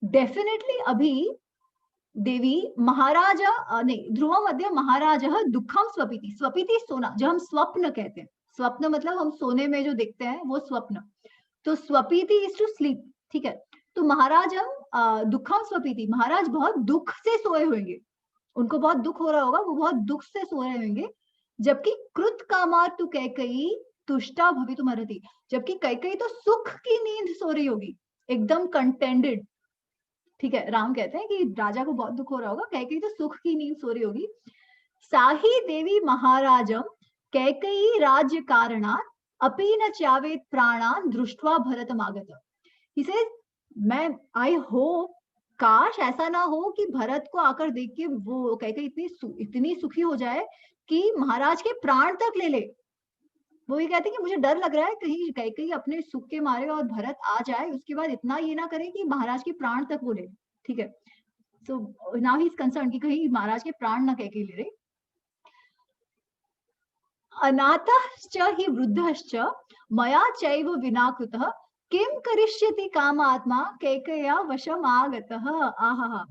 S1: definitely अभी देवी महाराजा नहीं, ध्रुवम अद्य महाराजा दुखम स्वपीति, स्वपीति सोना, जो हम स्वप्न कहते हैं, स्वप्न मतलब हम सोने में जो देखते हैं वो स्वप्न, तो स्वपीति इज टू स्लीप, ठीक है. तो महाराज हम दुखम स्वपीति, महाराज बहुत दुख से सोए होंगे, उनको बहुत दुख हो रहा होगा, वो बहुत दुख से सो रहे होंगे. जबकि कृत कामार तु कैकेयी तुष्टा भवितुम अर्हति, जबकि कैकेयी तो सुख की नींद सो रही होगी, एकदम कंटेंटेड, ठीक है. राम कहते हैं कि राजा को बहुत दुख हो रहा होगा, कैकेयी तो सुख की नींद सो रही होगी. साही देवी महाराजम कैकेयी राज्य कारणात् अपि न चावेत प्राणान दृष्ट्वा भरतम आगत. He says, मैं आई होप, काश ऐसा ना हो कि भरत को आकर देख के वो कैकेयी इतनी सुखी हो जाए कि महाराज के प्राण तक ले ले. वो ये कहते हैं कि मुझे डर लग रहा है कहीं कैकेयी अपने सुख के मारे और भरत आ जाए, उसके बाद इतना ये ना करे कि महाराज के प्राण तक वो ले, ठीक है. So now he is concern कि कहीं महाराज के प्राण ना कैकेयी ले रहे. अनाथश्च हि वृद्धश्च मया चैव विना कृतः किम करिष्यति कामात्मा कैकेय्या वशम आगतः. आहा,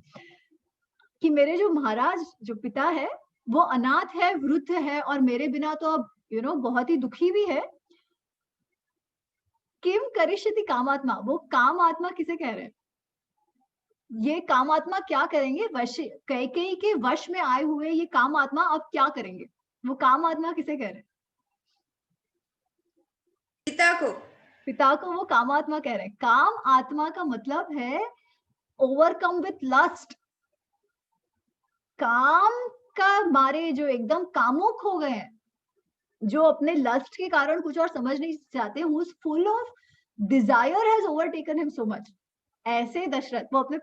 S1: कि मेरे जो महाराज जो पिता है वो अनाथ है, वृद्ध है और मेरे बिना तो अब बहुत ही दुखी भी है. किम करिष्यति कामात्मा, वो काम आत्मा किसे कह रहे हैं? ये काम आत्मा क्या करेंगे? वश, कैकेयी के वश में आए हुए ये काम आत्मा अब क्या करेंगे? वो काम आत्मा किसे कह रहे हैं?
S3: पिता को,
S1: पिता को वो काम आत्मा कह रहे हैं. काम आत्मा का मतलब है ओवरकम विथ लस्ट, काम का मारे जो एकदम कामुक हो गए हैं, जो अपने लस्ट के कारण कुछ और समझ नहीं चाहते, who is full of desire has overtaken him so much. ऐसे दशरथ, वो अपने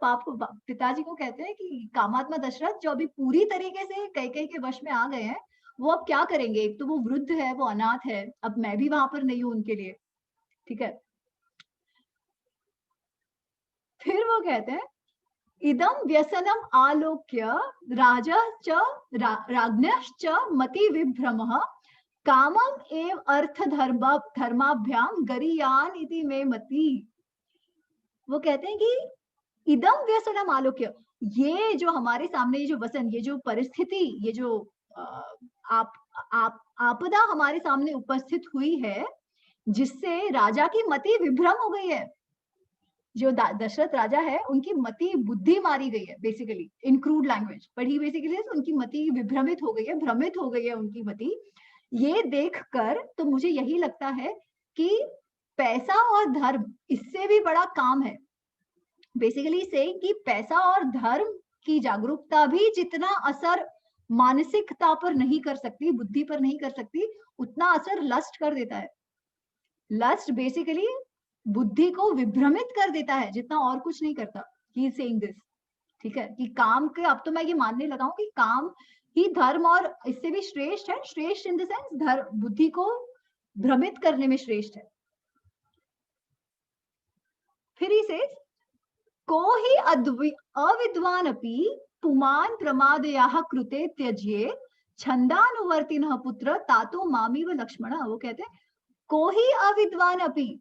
S1: पिताजी को कहते हैं कि कामात्मा दशरथ जो अभी पूरी तरीके से कैकेयी के वश में आ गए हैं, वो अब क्या करेंगे? एक तो वो वृद्ध है, वो अनाथ है, अब मैं भी वहां पर नहीं हूं उनके लिए, ठीक है. फिर वो कहते हैं इदम व्यसनम आलोक्य राज्ञश्च मति विभ्रमः कामम एव अर्थ धर्माभ्याम गरीयान इति मे मति. वो कहते हैं कि इदम व्यसनम आलोक्य, ये जो हमारे सामने ये जो वसन, ये जो परिस्थिति, ये जो आपदा हमारे सामने उपस्थित हुई है, जिससे राजा की मति विभ्रम हो गई है. जो दशरथ राजा है उनकी मति, बुद्धि मारी गई है basically, in crude language, but he basically उनकी मति विभ्रमित हो गई है, भ्रमित हो गई है उनकी मति. ये देखकर तो मुझे यही लगता है कि पैसा और धर्म इससे भी बड़ा काम है. बेसिकली से कि पैसा और धर्म की जागरूकता भी जितना असर मानसिकता पर नहीं कर सकती, बुद्धि पर नहीं कर सकती, उतना असर लस्ट कर देता है. लस्ट बेसिकली बुद्धि को विभ्रमित कर देता है, जितना और कुछ नहीं करता. ही इज सेइंग दिस, ठीक है, कि काम के, अब तो मैं ये मानने लगा हूं कि काम ही धर्म और इससे भी श्रेष्ठ है. श्रेष्ठ इन द सेंस धर्म बुद्धि को भ्रमित करने में श्रेष्ठ है. फिर ही से को ही अविद्वान अपि पुमान प्रमादयाः कृते त्यज्ये छंदानुवर्तिनः पुत्र तातो मामी व लक्ष्मण. वो कहते हैं को ही अविद्वान अपि,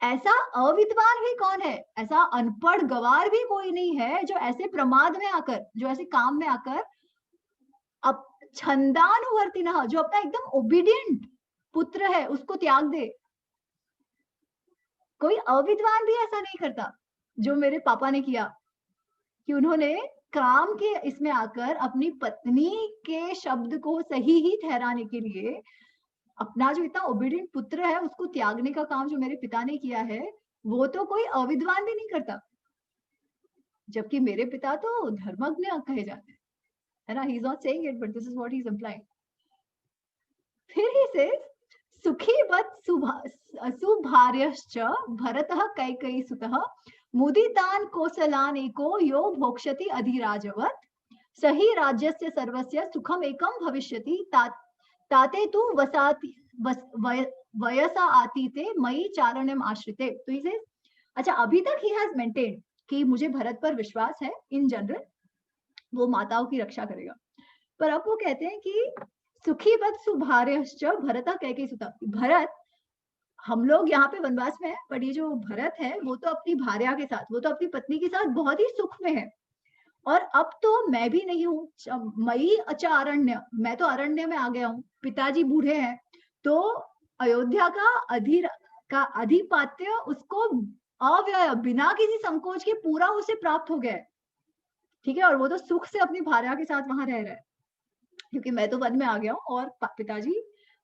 S1: ऐसा अविद्वान भी कौन है? ऐसा अनपढ़ गवार भी कोई नहीं है जो ऐसे प्रमाद में आकर, जो ऐसे काम में आकर अब छंदानुवर्तिनः, जो अपना एकदम ओबीडियंट पुत्र है उसको त्याग दे. कोई अविद्वान भी ऐसा नहीं करता जो मेरे पापा ने किया, कि उन्होंने काम के इसमें आकर अपनी पत्नी के शब्द को सही ही ठहराने के लिए अपना जो इतना ओबीडियंट पुत्र है उसको त्यागने का काम जो मेरे पिता ने किया है, वो तो कोई अविद्वान भी नहीं करता. जबकि मेरे पिता तो धर्मज्ञ कहे जाते हैं, है ना. He is not saying it, but this is what he is implying. फिर ही से सुखी वत् सुभार्यश्च भरतः कैकेयी सुतः मुदितान कोसलान एको यो भोक्ष्यति अधिराजवत् सही राज्यस्य सर्वस्य सुखम एकम भविष्यति ताते तु वसाति वयसा आतीते मई चारणम आश्रिते. तो इसे अच्छा, अभी तक ही हैज मेंटेन्ड कि मुझे भरत पर विश्वास है, इन जनरल वो माताओं की रक्षा करेगा। पर अब वो कहते हैं कि सुखी वत् सुभार्यश्च भरता कैकेयी सुता। भरत, हम लोग यहाँ पे वनवास में है, पर ये जो भरत है वो तो अपनी भार्या के साथ, वो तो अपनी पत्नी के साथ बहुत ही सुख में है। और अब तो मैं भी नहीं हूँ, मई अचारण्य, मैं तो अरण्य में आ गया हूँ, पिताजी बूढ़े हैं, तो अयोध्या का अधिपात्य उसको अव्यय बिना किसी संकोच के पूरा उसे प्राप्त हो गया है। ठीक है, और वो तो सुख से अपनी भार्या के साथ वहां रह रहा है, क्योंकि मैं तो वन में आ गया हूँ और पिताजी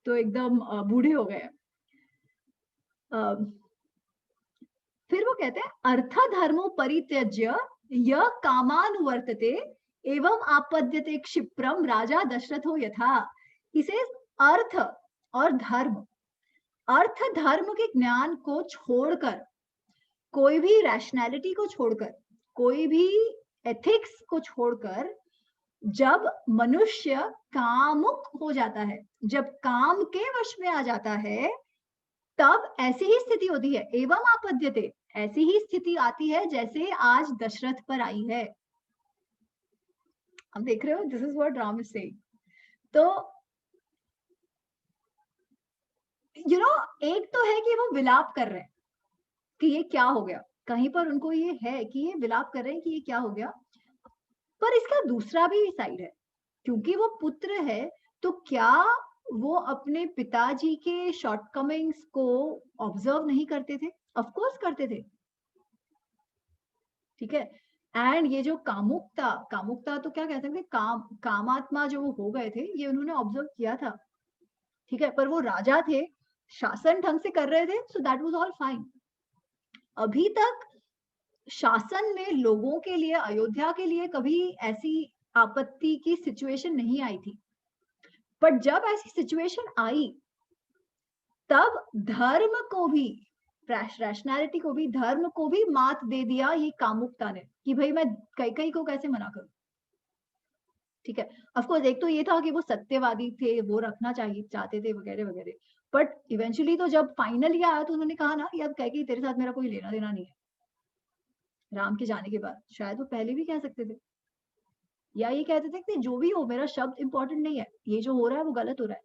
S1: तो एकदम बूढ़े हो गए। फिर वो कहते हैं अर्थ धर्मो परित्यज्य यह कामानुवर्तते एवं आपद्यते क्षिप्रम राजा दशरथो यथा। इसे अर्थ और धर्म, अर्थ धर्म के ज्ञान को छोड़कर, कोई भी रैशनैलिटी को छोड़कर, कोई भी एथिक्स को छोड़कर जब मनुष्य कामुक हो जाता है, जब काम के वश में आ जाता है, तब ऐसी ही स्थिति होती है। एवं आपद्यते, ऐसी ही स्थिति आती है जैसे आज दशरथ पर आई है। हम देख रहे हो, this is what Ram is saying. तो यू नो, एक तो है कि वो विलाप कर रहे हैं कि ये क्या हो गया, कहीं पर उनको ये है कि ये विलाप कर रहे हैं कि ये क्या हो गया, पर इसका दूसरा भी साइड है, क्योंकि वो पुत्र है, तो क्या वो अपने पिताजी के शॉर्टकमिंग्स को ऑब्जर्व नहीं करते थे? ऑफ कोर्स करते थे। ठीक है, एंड ये जो कामुकता तो क्या कह सकते हैं, कामात्मा जो हो गए थे, ये उन्होंने ऑब्जर्व किया था। ठीक है, पर वो राजा थे, शासन ढंग से कर रहे थे, so that was all fine. अभी तक शासन में लोगों के लिए, अयोध्या के लिए कभी ऐसी आपत्ति की सिचुएशन नहीं आई थी, पर जब ऐसी सिचुएशन आई तब धर्म को भी, रैशनैलिटी को भी, धर्म को भी मात दे दिया ये कामुकता ने, कि भाई मैं कैकेयी को कैसे मना करूं। ठीक है, ऑफ कोर्स एक तो ये था कि वो सत्यवादी थे, वो रखना चाहते थे वगैरह वगैरह, बट इवेंचुअली तो जब फाइनली आया तो उन्होंने कहा ना कि अब कैकेयी तेरे साथ मेरा कोई लेना देना नहीं है। राम के जाने के बाद शायद वो पहले भी कह सकते थे, या ये कहते थे कि जो भी हो मेरा शब्द इंपॉर्टेंट नहीं है, ये जो हो रहा है वो गलत हो रहा है,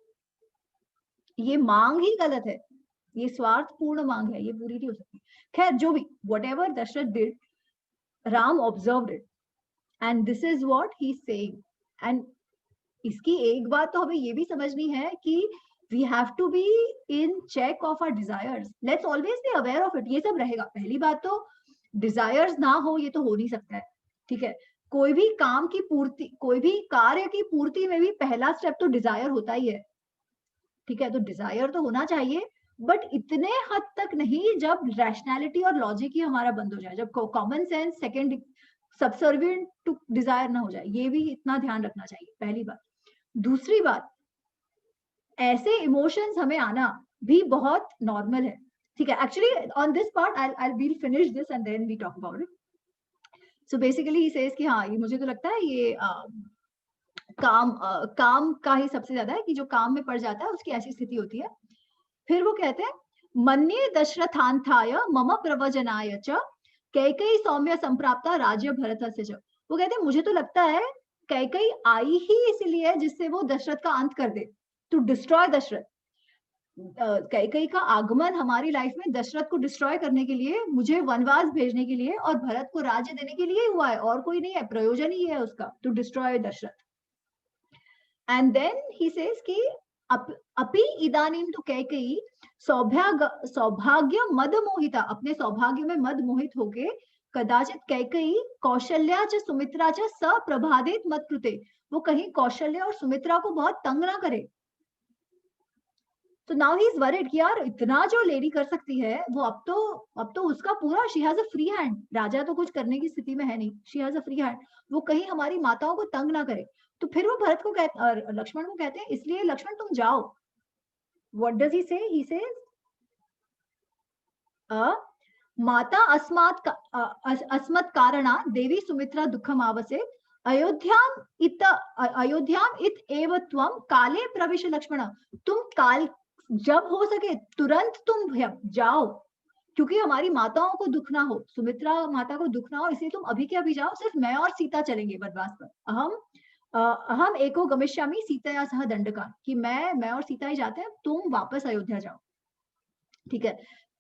S1: ये मांग ही गलत है, ये स्वार्थपूर्ण मांग है, ये पूरी नहीं हो सकती। खैर जो भी, whatever Dasharath did, Ram observed it and this is what he is saying। and इसकी एक बात तो हमें ये भी समझनी है कि we have to be in check of our desires, let's always be aware of it। ये सब रहेगा। पहली बात तो desires ना हो, ये तो हो नहीं सकता है। ठीक है, कोई भी काम की पूर्ति, कोई भी कार्य की पूर्ति में भी पहला स्टेप तो डिजायर होता ही है। ठीक है, तो डिजायर तो होना चाहिए, बट इतने हद तक नहीं जब रैशनैलिटी और लॉजिक ही हमारा बंद हो जाए, जब common sense second subservient to desire ना हो जाए, ये भी इतना ध्यान रखना चाहिए, पहली बात। दूसरी बात, ऐसे इमोशंस हमें आना भी बहुत नॉर्मल है। ठीक है, actually on this part I will finish this and then we talk about it. So basically he says कि हाँ, ये मुझे तो लगता है ये काम का ही सबसे ज्यादा है, कि जो काम में पड़ जाता है उसकी ऐसी स्थिति होती है। फिर वो कहते हैं मन्ये दशरथांथाय मम प्रवचनाय च कैकेयी सौम्य संप्राप्ता राज्य भरतस्य च। वो कहते हैं मुझे तो लगता है कैकेयी आई ही इसलिए जिससे वो दशरथ का अंत कर दे, टू डिस्ट्रॉय दशरथ। कैकेयी का आगमन हमारी लाइफ में दशरथ को डिस्ट्रॉय करने के लिए, मुझे वनवास भेजने के लिए और भरत को राज्य देने के लिए हुआ है, और कोई नहीं है, प्रयोजन ही है उसका, to destroy Dasharatha. And then he says कि अपि इदानीं तु कैकेयी सौभाग्य मद मोहिता, अपने सौभाग्य में मद मोहित होके कदाचित कैकेयी कौशल्या च सुमित्रा च सप्रभादेत मत कृते, वो कहीं कौशल्य और सुमित्रा को बहुत तंग ना करे। तो नाउ ही इज वरीड कि यार इतना जो लेडी कर सकती है वो अब तो उसका पूरा, she has a free hand, राजा तो कुछ करने की स्थिति में है नहीं, she has a free hand, वो कहीं हमारी माताओं को तंग ना करे। तो फिर वो भरत को कहते, लक्ष्मण को कहते हैं, इसलिए लक्ष्मण तुम जाओ। व्हाट डज ही से? ही सेज माता अस्मत् कारणा देवी सुमित्रा दुखम आवसे अयोध्याम इत एव त्वं काले प्रविश लक्ष्मण। तुम काल, जब हो सके तुरंत तुम जाओ, क्योंकि हमारी माताओं को दुख ना हो, सुमित्रा माता को दुख ना हो, इसलिए तुम अभी के अभी जाओ, सिर्फ मैं और सीता चलेंगे वनवास पर। अहम एको गमिष्यामि सीतया सह दंडका, कि मैं और सीता ही जाते हैं, तुम वापस अयोध्या जाओ। ठीक है।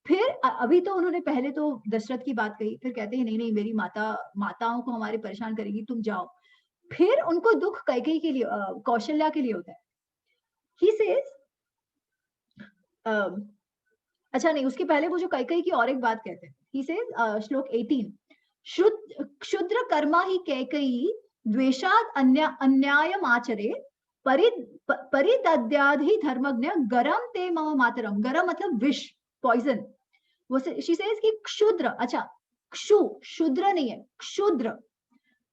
S1: फिर अभी तो उन्होंने पहले तो दशरथ की बात कही, फिर कहते हैं नहीं नहीं मेरी माताओं को हमारे परेशान करेगी, तुम जाओ। फिर उनको दुख कैकेयी के लिए, कौशल्या के लिए होता है। ही सेज, अच्छा नहीं, उसके पहले वो जो कैकेयी की और एक बात कहते हैं। ही सेज, श्लोक 18, क्षुद्र कर्मा ही कैकेयी द्वेषाद अन्यायम आचरे परिदद्याधि धर्मज्ञ गरम ते मम मातरम। गरम मतलब विष, पॉइजन। वो शी सेज कि क्षुद्र, अच्छा क्षुद्र नहीं है, क्षुद्र,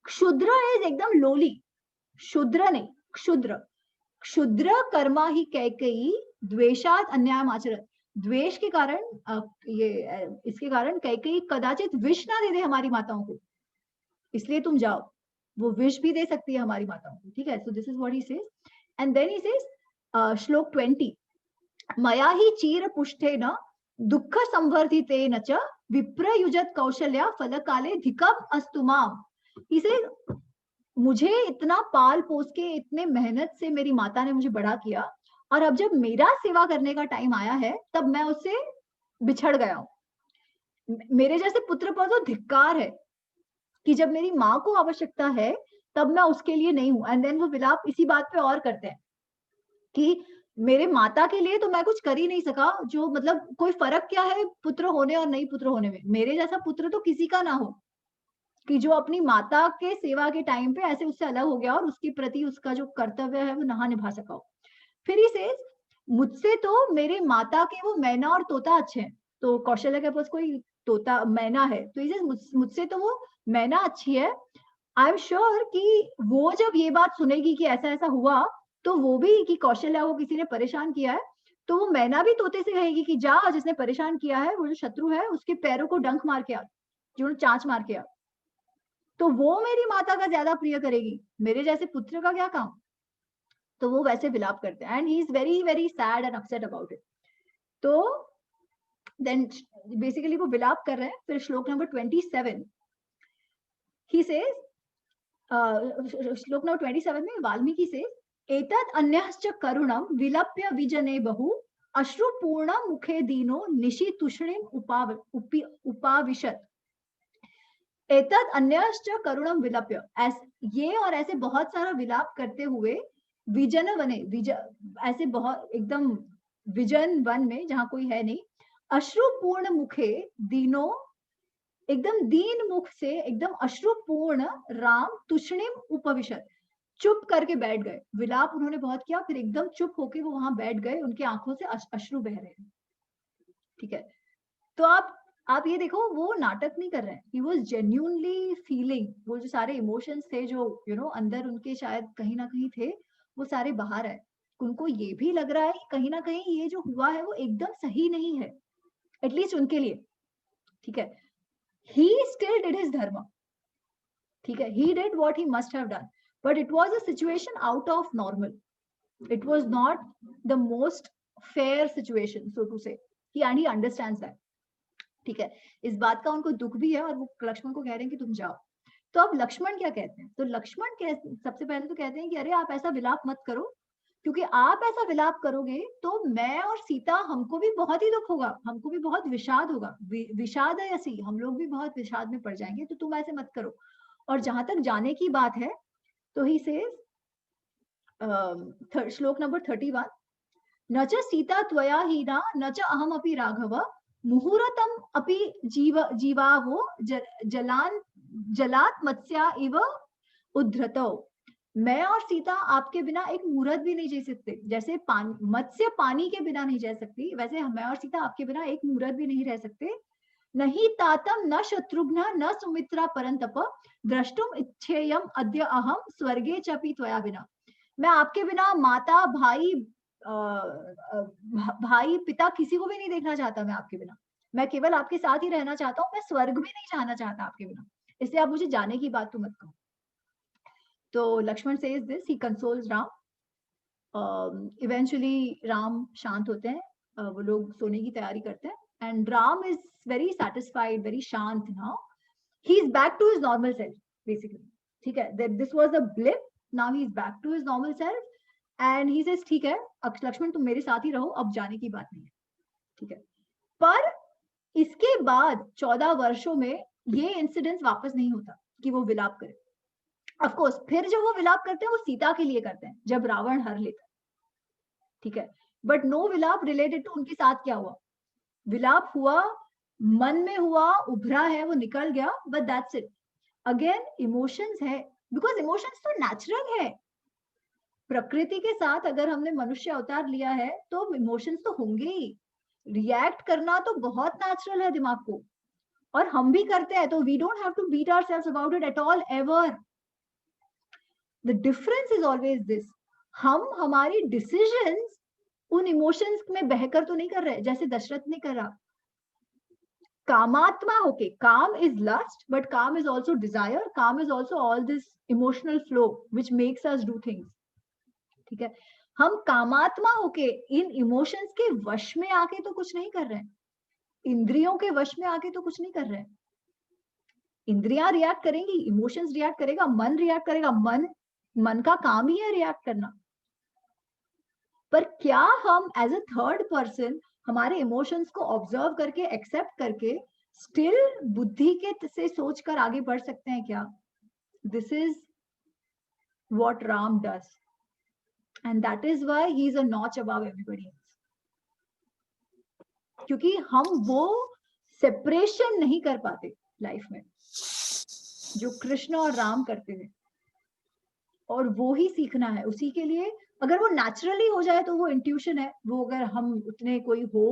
S1: क्षुद्र इज एकदम लोली, शुद्र नहीं, क्षुद्र। क्षुद्र कर्मा ही कैकेयी द्वेषात अन्यायम आचरण, द्वेष के कारण, इसके कारण कैकेयी कदाचित विष ना दे दे हमारी माताओं को, इसलिए तुम जाओ, वो विष भी दे सकती है हमारी माताओं को। ठीक है, so this is what he says. And then he says, श्लोक 20, मया ही चीर पुष्ठेन दुःख संवर्धितेन च विप्रयुजत कौशल्या फल काले धिकम अस्तु माम। इसे मुझे इतना पाल पोस के, इतने मेहनत से मेरी माता ने मुझे बड़ा किया, और अब जब मेरा सेवा करने का टाइम आया है तब मैं उससे बिछड़ गया हूं। मेरे जैसे पुत्र पर तो धिक्कार है कि जब मेरी माँ को आवश्यकता है तब मैं उसके लिए नहीं हूं। एंड देन वो विलाप इसी बात पे और करते हैं कि मेरे माता के लिए तो मैं कुछ कर ही नहीं सका, जो मतलब कोई फर्क क्या है पुत्र होने और नहीं पुत्र होने में, मेरे जैसा पुत्र तो किसी का ना हो, कि जो अपनी माता के सेवा के टाइम पे ऐसे उससे अलग हो गया और उसके प्रति उसका जो कर्तव्य है वो ना निभा सका हो। फिर ही सेज, मुझसे तो मेरे माता के वो मैना और तोता अच्छे हैं। तो कौशल्या के पास कोई तोता मैना है, तो इसे मुझसे तो वो मैना अच्छी है। आई एम श्योर कि वो जब ये बात सुनेगी कि ऐसा ऐसा हुआ, तो वो भी, कि कौशल्या को किसी ने परेशान किया है, तो वो मैना भी तोते से कहेगी कि जा, जिसने परेशान किया है, वो जो शत्रु है, उसके पैरों को डंक मार के आ, जो चांच मार के आ, तो वो मेरी माता का ज्यादा प्रिय करेगी, मेरे जैसे पुत्र का क्या काम। तो वो वैसे विलाप करते हैं, and he is very very sad and upset about it. तो देन बेसिकली वो विलाप कर रहे हैं। फिर श्लोक नंबर 27, ही सेज, श्लोक नंबर 27 में वाल्मीकि से, एतत् अन्यश्च करुणम विलप्य विजने बहु अश्रुपूर्ण मुखे दीनो निशि तुष्णिम उपाविशत। एतत् अन्यश्च करुणम विलप्य, ये और ऐसे बहुत सारा विलाप करते हुए विजन वने, ऐसे बहुत एकदम विजन वन में जहां कोई है नहीं, अश्रुपूर्ण मुखे दीनो, एकदम दीन मुख से, एकदम अश्रुपूर्ण राम तुष्णिम उपविशत, चुप करके बैठ गए। विलाप उन्होंने बहुत किया, फिर एकदम चुप होके वो वहां बैठ गए, उनकी आंखों से अश्रु बह रहे हैं। ठीक है, तो आप ये देखो, वो नाटक नहीं कर रहे हैं, ही वाज जेन्युइनली फीलिंग, वो जो सारे इमोशंस थे जो अंदर उनके शायद कहीं ना कहीं थे, वो सारे बाहर है। उनको ये भी लग रहा है कि कहीं ना कहीं ये जो हुआ है वो एकदम सही नहीं है, एटलीस्ट उनके लिए। ठीक है, he still did his dharma. ठीक है, he did what he must have done, but it was a situation out of normal. It was not the most fair situation, so to say. And he understands that. ठीक है, इस बात का उनको दुख भी है, और वो लक्ष्मण को कह रहे हैं कि तुम जाओ। तो अब लक्ष्मण क्या कहते हैं? तो लक्ष्मण सबसे पहले तो कहते हैं कि अरे आप ऐसा विलाप मत करो, क्योंकि आप ऐसा विलाप करोगे तो मैं और सीता, हमको भी बहुत ही दुख होगा, हमको भी बहुत विषाद होगा, विषाद है ऐसी, हम लोग भी बहुत विषाद में पड़ जाएंगे, तो तुम ऐसे मत करो। और जहां तक जाने की बात है, तो ही सेज, श्लोक नंबर 31, न च सीता त्वया हीना न च अहम अपि राघव मुहूर्तम अपि जीवावो जलात मत्स्या इव उद्धृतौ। मैं और सीता आपके बिना एक मुहूर्त भी नहीं जी सकते, जैसे मत्स्य पानी के बिना नहीं रह सकती, वैसे मैं और सीता आपके बिना एक मुहूर्त भी नहीं रह सकते। नहीं तातम न शत्रुघ्न न सुमित्रा परंतप द्रष्टुम इच्छेयम अद्य अहम स्वर्गे चपि त्वया बिना। मैं आपके बिना माता भाई पिता किसी को भी नहीं देखना चाहता, मैं आपके बिना, मैं केवल आपके साथ ही रहना चाहता हूँ, मैं स्वर्ग भी नहीं जाना चाहता आपके बिना, इसलिए आप मुझे जाने की बात तो मत कहो। तो Lakshman says this, he consoles Ram. Eventually Ram शांत होते हैं, वो लोग सोने की तैयारी करते हैं, and Ram is very satisfied, very shant now. He's back to his normal self basically. ठीक है, that this was a blip, now he's back to his normal self and he says ठीक है लक्ष्मण तुम मेरे साथ ही रहो, अब जाने की बात नहीं है, ठीक है. पर इसके बाद 14 वर्षों में ये इंसिडेंट वापस नहीं होता कि वो विलाप करे. ऑफ कोर्स फिर जब वो विलाप करते हैं वो सीता के लिए करते हैं जब रावण हर लेता है, ठीक है, बट नो विलाप रिलेटेड टू उनके साथ क्या हुआ. विलाप हुआ, मन में हुआ, उभरा है, वो निकल गया, but that's it. Again emotions है, बिकॉज इमोशंस तो नेचुरल है. प्रकृति के साथ अगर हमने मनुष्य अवतार लिया है तो इमोशंस तो होंगे ही. रिएक्ट करना तो बहुत नेचुरल है दिमाग को, और हम भी करते हैं, तो we don't have to beat ourselves about it at all ever. The difference is always this, हम हमारी डिसीजंस उन इमोशंस में बहकर तो नहीं कर रहे जैसे दशरथ ने करा. कामात्मा होके, काम इज लस्ट बट काम इज ऑल्सो डिजायर, काम is also all this emotional flow which makes us do things, ठीक है. हम कामात्मा होके इन इमोशंस के वश में आके तो कुछ नहीं कर रहे हैं, इंद्रियों के वश में आके तो कुछ नहीं कर रहे हैं. इंद्रियां रिएक्ट करेंगी, इमोशंस रिएक्ट करेगा, मन रिएक्ट करेगा, मन का काम ही है रिएक्ट करना. पर क्या हम एज अ थर्ड पर्सन हमारे इमोशंस को ऑब्जर्व करके एक्सेप्ट करके स्टिल बुद्धि के से सोचकर आगे बढ़ सकते हैं क्या? This is what Ram does, and that is why he is a notch above everybody else. क्योंकि हम वो सेपरेशन नहीं कर पाते लाइफ में जो कृष्ण और राम करते थे, और वो ही सीखना है. उसी के लिए अगर वो नेचुरली हो जाए तो वो इंट्यूशन है, वो अगर हम उतने कोई हो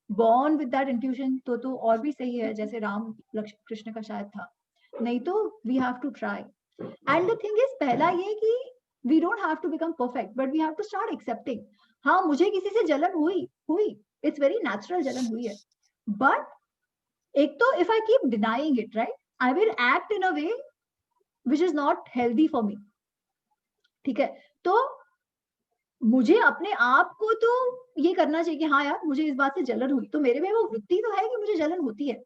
S1: बॉर्न विद दैट इंट्यूशन तो और भी सही है, जैसे राम कृष्ण का शायद था. नहीं तो we have to try. And the thing is, पहला ये कि we don't have to become perfect, but we have to start accepting. हाँ, मुझे किसी से जलन हुई, it's very natural, जलन हुई है. But एक तो if I keep denying it, right, I will act in a way which is not healthy for me. ठीक है, तो मुझे अपने आप को तो ये करना चाहिए कि हाँ यार मुझे इस बात से जलन हुई, तो मेरे में वो वृत्ति तो है कि मुझे जलन होती है,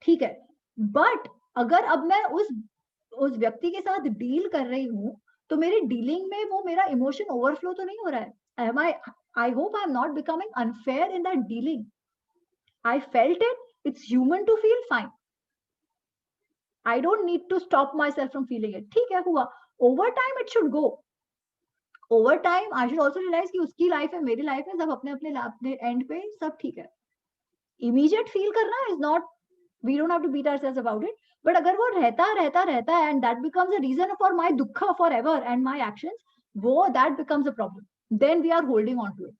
S1: ठीक है. बट अगर अब मैं उस व्यक्ति के साथ डील कर रही हूँ तो मेरी डीलिंग में वो मेरा इमोशन ओवरफ्लो तो नहीं हो रहा है. I hope I'm not becoming unfair in that dealing. I felt it. It's human to feel fine. I don't need to stop myself from feeling it. ठीक है, हुआ. Over time it should go. Over time I should also realize कि उसकी life है, मेरी life है, सब अपने एंड पे सब ठीक है. Immediate feel करना is not, we don't have to beat ourselves about it. But अगर वो रहता है and that becomes a reason for my दुखा forever and my actions, वो that becomes a problem. Then we are holding on to it.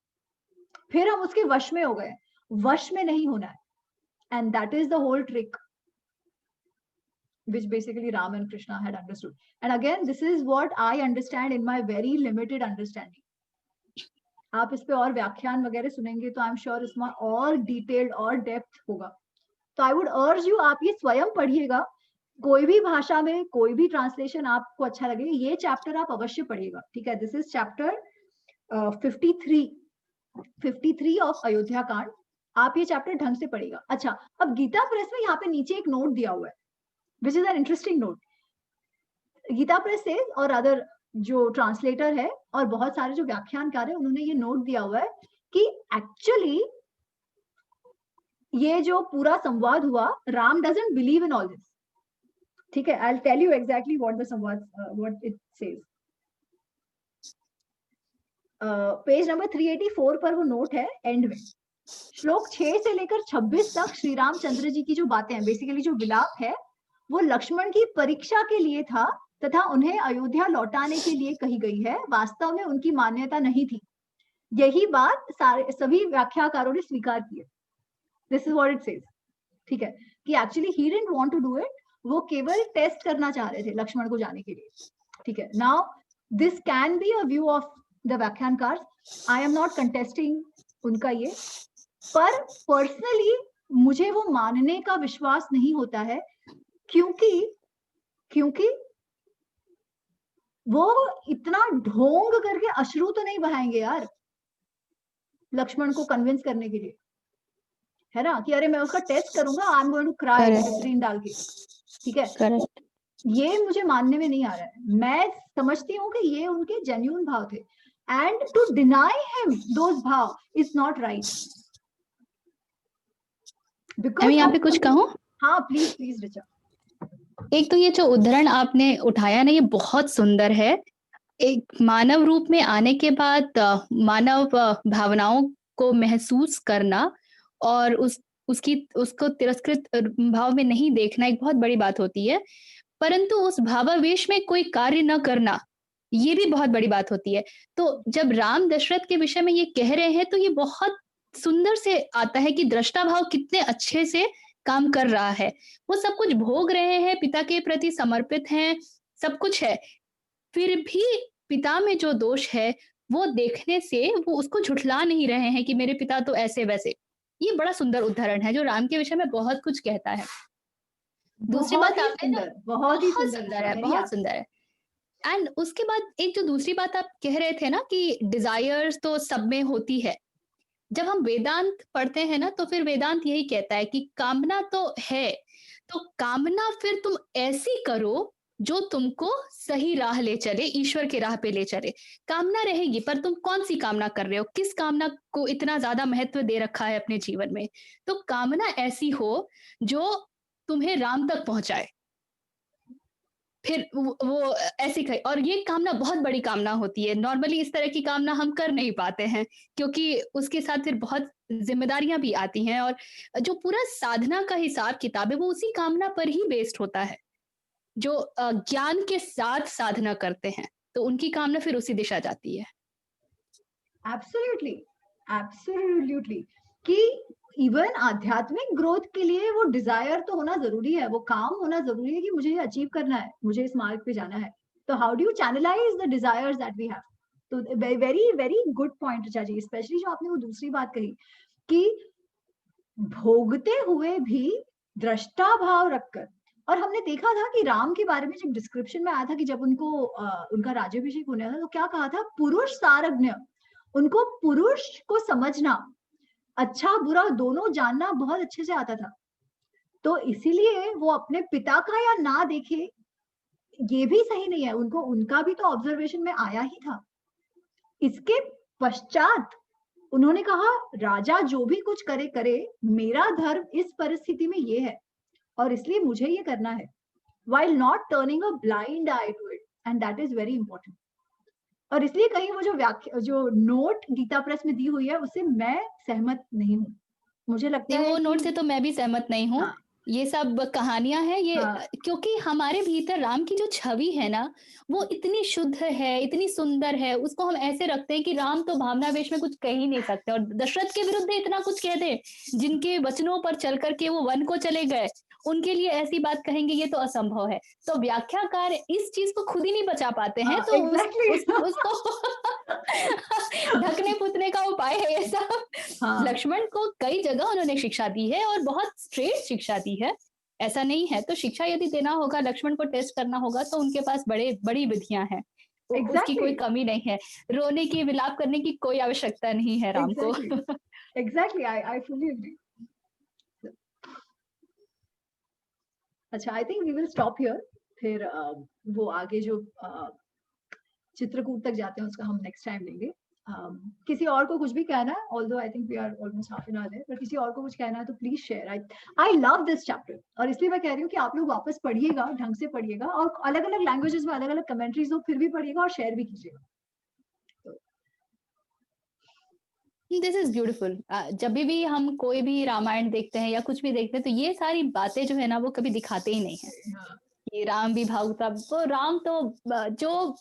S1: फिर हम उसके वश में हो गए. वश में नहीं होना है. And that is the whole trick which basically Ram and Krishna had understood. And again, this is what I understand in my very limited understanding. आप इस पे और व्याख्यान वगैरह सुनेंगे तो आई एम श्योर इसमें और डिटेल्ड और डेप्थ होगा. तो आई वुड अर्ज यू, आप ये स्वयं पढ़िएगा, कोई भी भाषा में कोई भी ट्रांसलेशन आपको अच्छा लगे, ये चैप्टर आप अवश्य पढ़िएगा, ठीक है. This is chapter 53 of Ayodhya कांड. आप ये चैप्टर ढंग से पढ़िएगा. अच्छा, अब गीता प्रेस में यहाँ पे नीचे एक नोट दिया हुआ है which is an interesting note. Gita Press से और अदर जो ट्रांसलेटर है और बहुत सारे जो व्याख्यानकार है उन्होंने ये नोट दिया हुआ है कि एक्चुअली ये जो पूरा संवाद हुआ, Ram doesn't believe in all this, ठीक है. I will tell you exactly what the samvad what it says. Page number 384 पर वो नोट है एंड में. श्लोक 6 से लेकर 26 तक श्री रामचंद्र जी की जो बातें हैं, बेसिकली जो विलाप है वो लक्ष्मण की परीक्षा के लिए था तथा उन्हें अयोध्या लौटाने के लिए कही गई है. वास्तव में उनकी मान्यता नहीं थी. यही बात सभी व्याख्याकारों ने स्वीकार की है. This is what it says, ठीक है, कि actually he didn't want to do it. वो केवल टेस्ट करना चाह रहे थे लक्ष्मण को जाने के लिए, ठीक है. Now this can be a view of the vyakhyankar. I am not contesting उनका ये, पर पर्सनली मुझे वो मानने का विश्वास नहीं होता है, क्योंकि वो इतना ढोंग करके अश्रु तो नहीं बहाएंगे यार लक्ष्मण को कन्विंस करने के लिए. है ना, कि अरे मैं उसका टेस्ट करूंगा, I am going to cry glycerine डाल के, ठीक है,
S7: करेक्ट।
S1: ये मुझे मानने में नहीं आ रहा है। मैं समझती हूँ कि ये उनके जेन्युइन भाव थे, एंड टू डिनाई हिम दोस भाव इज नॉट राइट।
S7: मैं यहाँ पे कुछ कहूँ?
S1: हाँ प्लीज प्लीज ऋचा।
S7: एक तो ये जो उदाहरण आपने उठाया ना, ये बहुत सुंदर है। एक मानव रूप में आने के बाद मानव भावनाओं को महसूस करना और उसको तिरस्कृत भाव में नहीं देखना एक बहुत बड़ी बात होती है, परंतु उस भावावेश में कोई कार्य न करना ये भी बहुत बड़ी बात होती है। तो जब राम दशरथ के विषय में ये कह रहे हैं तो ये बहुत सुंदर से आता है कि दृष्टा भाव कितने अच्छे से काम कर रहा है। वो सब कुछ भोग रहे हैं, पिता के प्रति समर्पित हैं, सब कुछ है, फिर भी पिता में जो दोष है वो देखने से वो उसको झुठला नहीं रहे हैं कि मेरे पिता तो ऐसे वैसे। ये बड़ा सुंदर उदाहरण है जो राम के विषय में बहुत कुछ कहता है। दूसरी बात आपने ना,
S1: बहुत ही
S7: सुंदर है, बहुत सुंदर है। एंड उसके बाद एक जो दूसरी बात आप कह रहे थे ना कि डिजायर्स तो सब में होती है। जब हम वेदांत पढ़ते हैं ना तो फिर वेदांत यही कहता है कि कामना तो है, तो कामना फिर तुम ऐसी करो जो तुमको सही राह ले चले, ईश्वर के राह पे ले चले। कामना रहेगी, पर तुम कौन सी कामना कर रहे हो, किस कामना को इतना ज्यादा महत्व दे रखा है अपने जीवन में। तो कामना ऐसी हो जो तुम्हें राम तक पहुंचाए, फिर वो ऐसी कही। और ये कामना बहुत बड़ी कामना होती है। नॉर्मली इस तरह की कामना हम कर नहीं पाते हैं क्योंकि उसके साथ फिर बहुत जिम्मेदारियां भी आती हैं, और जो पूरा साधना का हिसाब किताब है वो उसी कामना पर ही बेस्ड होता है। जो ज्ञान के साथ साधना करते हैं तो उनकी कामना फिर उसी दिशा जाती है।
S1: एब्सोल्युटली, एब्सोल्युटली, कि इवन आध्यात्मिक ग्रोथ के लिए वो डिजायर तो होना जरूरी है, वो काम होना जरूरी है कि मुझे ये अचीव करना है, मुझे इस मार्ग पे जाना है। तो how do you channelize the desires that we have. तो very very good point Richa ji, especially जो आपने वो दूसरी बात कही कि भोगते हुए भी दृष्टा भाव रखकर। और हमने देखा था कि राम के बारे में जब डिस्क्रिप्शन में आया था कि जब उनको उनका राज्याभिषेक होने था तो क्या कहा था, पुरुष सारज्ञ, उनको पुरुष को समझना, अच्छा बुरा दोनों जानना बहुत अच्छे से आता था। तो इसीलिए वो अपने पिता का या ना देखे ये भी सही नहीं है, उनको उनका भी तो ऑब्जर्वेशन में आया ही था। इसके पश्चात उन्होंने कहा राजा जो भी कुछ करे करे, मेरा धर्म इस परिस्थिति में ये है और इसलिए मुझे ये करना है, while not turning a blind eye to it, and that is very important। और इसलिए कहीं वो जो नोट गीता प्रेस में दी हुई है उससे मैं सहमत नहीं हूँ। मुझे लगता है
S7: वो नोट से तो मैं भी सहमत नहीं हूँ। हाँ। ये सब कहानियां हैं ये, हाँ। क्योंकि हमारे भीतर राम की जो छवि है ना वो इतनी शुद्ध है, इतनी सुंदर है, उसको हम ऐसे रखते हैं कि राम तो भावनावेश में कुछ कह ही नहीं सकते, और दशरथ के विरुद्ध इतना कुछ कह दे, जिनके वचनों पर चल करके वो वन को चले गए, उनके लिए ऐसी बात कहेंगे ये तो असंभव है। तो व्याख्याकार इस चीज को खुद ही नहीं बचा पाते हैं, तो उसको ढकने पुतने का उपाय है ये सब। लक्ष्मण को कई जगह उन्होंने शिक्षा दी है और बहुत स्ट्रेट शिक्षा दी है, ऐसा नहीं है। तो शिक्षा यदि देना होगा, लक्ष्मण को टेस्ट करना होगा, तो उनके पास बड़ी विधियां हैं। उसकी कोई कमी नहीं है, रोने की विलाप करने की कोई आवश्यकता नहीं है राम को।
S1: Exactly, I fully agree. अच्छा, I think we will stop here. फिर वो आगे जो चित्रकूट तक जाते हैं उसका हम नेक्स्ट टाइम लेंगे। किसी और को कुछ भी कहना है, although I think we are almost half an hour, पर किसी और को कुछ कहना है तो please share. I love this chapter, और इसलिए मैं कह रही हूँ कि आप लोग वापस पढ़िएगा, ढंग से पढ़िएगा, और अलग अलग लैंग्वेजेस में अलग अलग कमेंट्रीज हो फिर भी पढ़िएगा और शेयर भी कीजिएगा।
S7: This is beautiful. जब भी हम कोई भी रामायण देखते हैं या कुछ भी देखते हैं तो ये सारी बातें जो है ना वो कभी दिखाते ही नहीं है। ये राम भी भावुकता, तो राम तो जो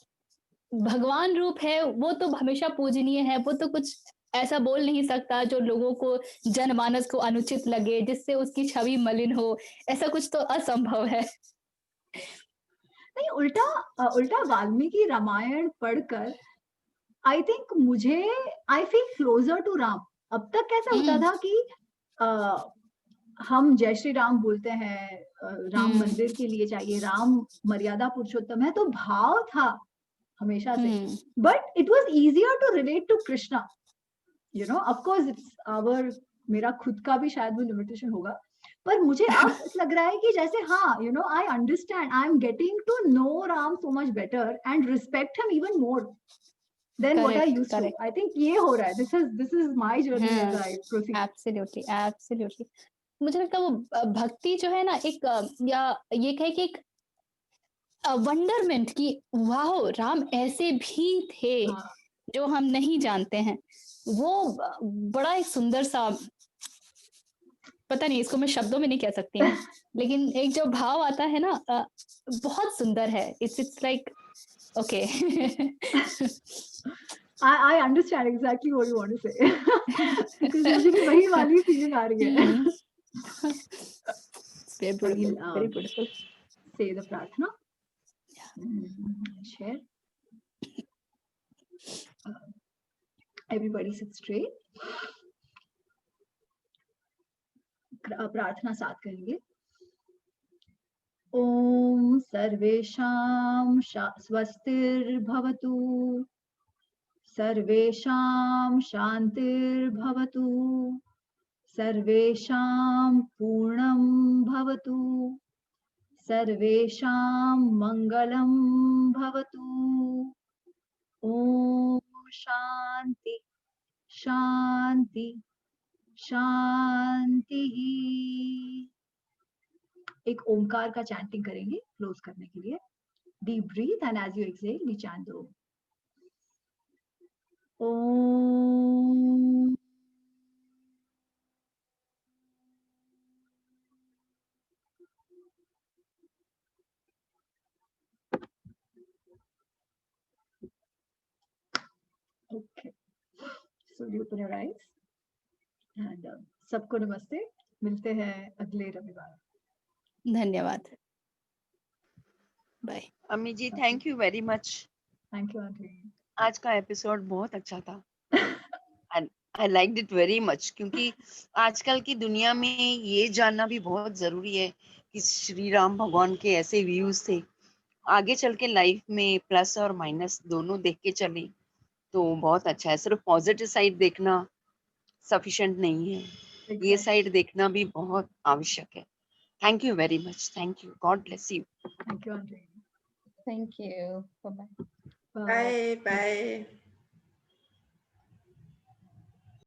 S7: भगवान रूप है वो तो हमेशा पूजनीय है, वो तो कुछ ऐसा बोल नहीं सकता जो लोगों को, जनमानस को अनुचित लगे, जिससे उसकी छवि मलिन हो, ऐसा कुछ तो असंभव है।
S1: नहीं, उल्टा वाल्मीकि रामायण पढ़कर I think I feel closer to Ram. अब तक कैसा होता था कि हम जय श्री राम बोलते हैं, राम मंदिर के लिए चाहिए, राम मर्यादा पुरुषोत्तम है, तो भाव था हमेशा से, but it was easier to relate to Krishna, you know. Of course it's our मेरा खुद का भी शायद वो लिमिटेशन होगा, पर मुझे अब लग रहा है कि जैसे हाँ, you know, I understand, I am getting to know Ram so much better and respect him even more than what I used to. I think ये हो रहा है. This is my journey as I proceed.
S7: Absolutely, absolutely. मुझे लगता है वो भक्ति जो है ना, एक या ये कहे कि एक वंडरमेंट की वाह, राम ऐसे भी थे जो हम नहीं जानते हैं, वो बड़ा एक सुंदर सा, पता नहीं इसको मैं शब्दों में नहीं कह सकती हूँ, लेकिन एक जो भाव आता है ना, बहुत सुंदर है. It's like okay.
S1: I understand exactly what you want to say. Because मुझे भी वही वाली फीलिंग आ रही है.
S7: Very beautiful, very beautiful.
S1: Say the प्रार्थना. Share. Everybody sit straight. प्रार्थना साथ करेंगे. ओम सर्वेषां स्वस्तिर्भवतु, सर्वेषां शान्तिर्भवतु, सर्वेषां पूर्णं भवतु, सर्वेषां मङ्गलं भवतु. ओम शांति शांति शांति. एक ओमकार का चैंटिंग करेंगे क्लोज करने के लिए. Deep breath and as you exhale we chant the Om. Okay, so you open your eyes and सबको नमस्ते. मिलते हैं अगले रविवार.
S7: धन्यवाद. बाय.
S2: अम्मी जी, thank you very much.
S1: Thank you aunty.
S2: आज का एपिसोड बहुत अच्छा था. I liked it very much, क्योंकि आजकल की दुनिया में ये जानना भी बहुत जरूरी है कि श्री राम भगवान के ऐसे व्यूज थे. आगे चल के लाइफ में प्लस और माइनस दोनों देख के चले तो बहुत अच्छा है. सिर्फ पॉजिटिव साइड देखना सफिशिएंट नहीं है, ये साइड देखना भी बहुत आवश्यक है. Thank you very much. Thank you. God bless you.
S1: Thank you aunty.
S7: Thank you. Bye bye.
S3: Bye bye.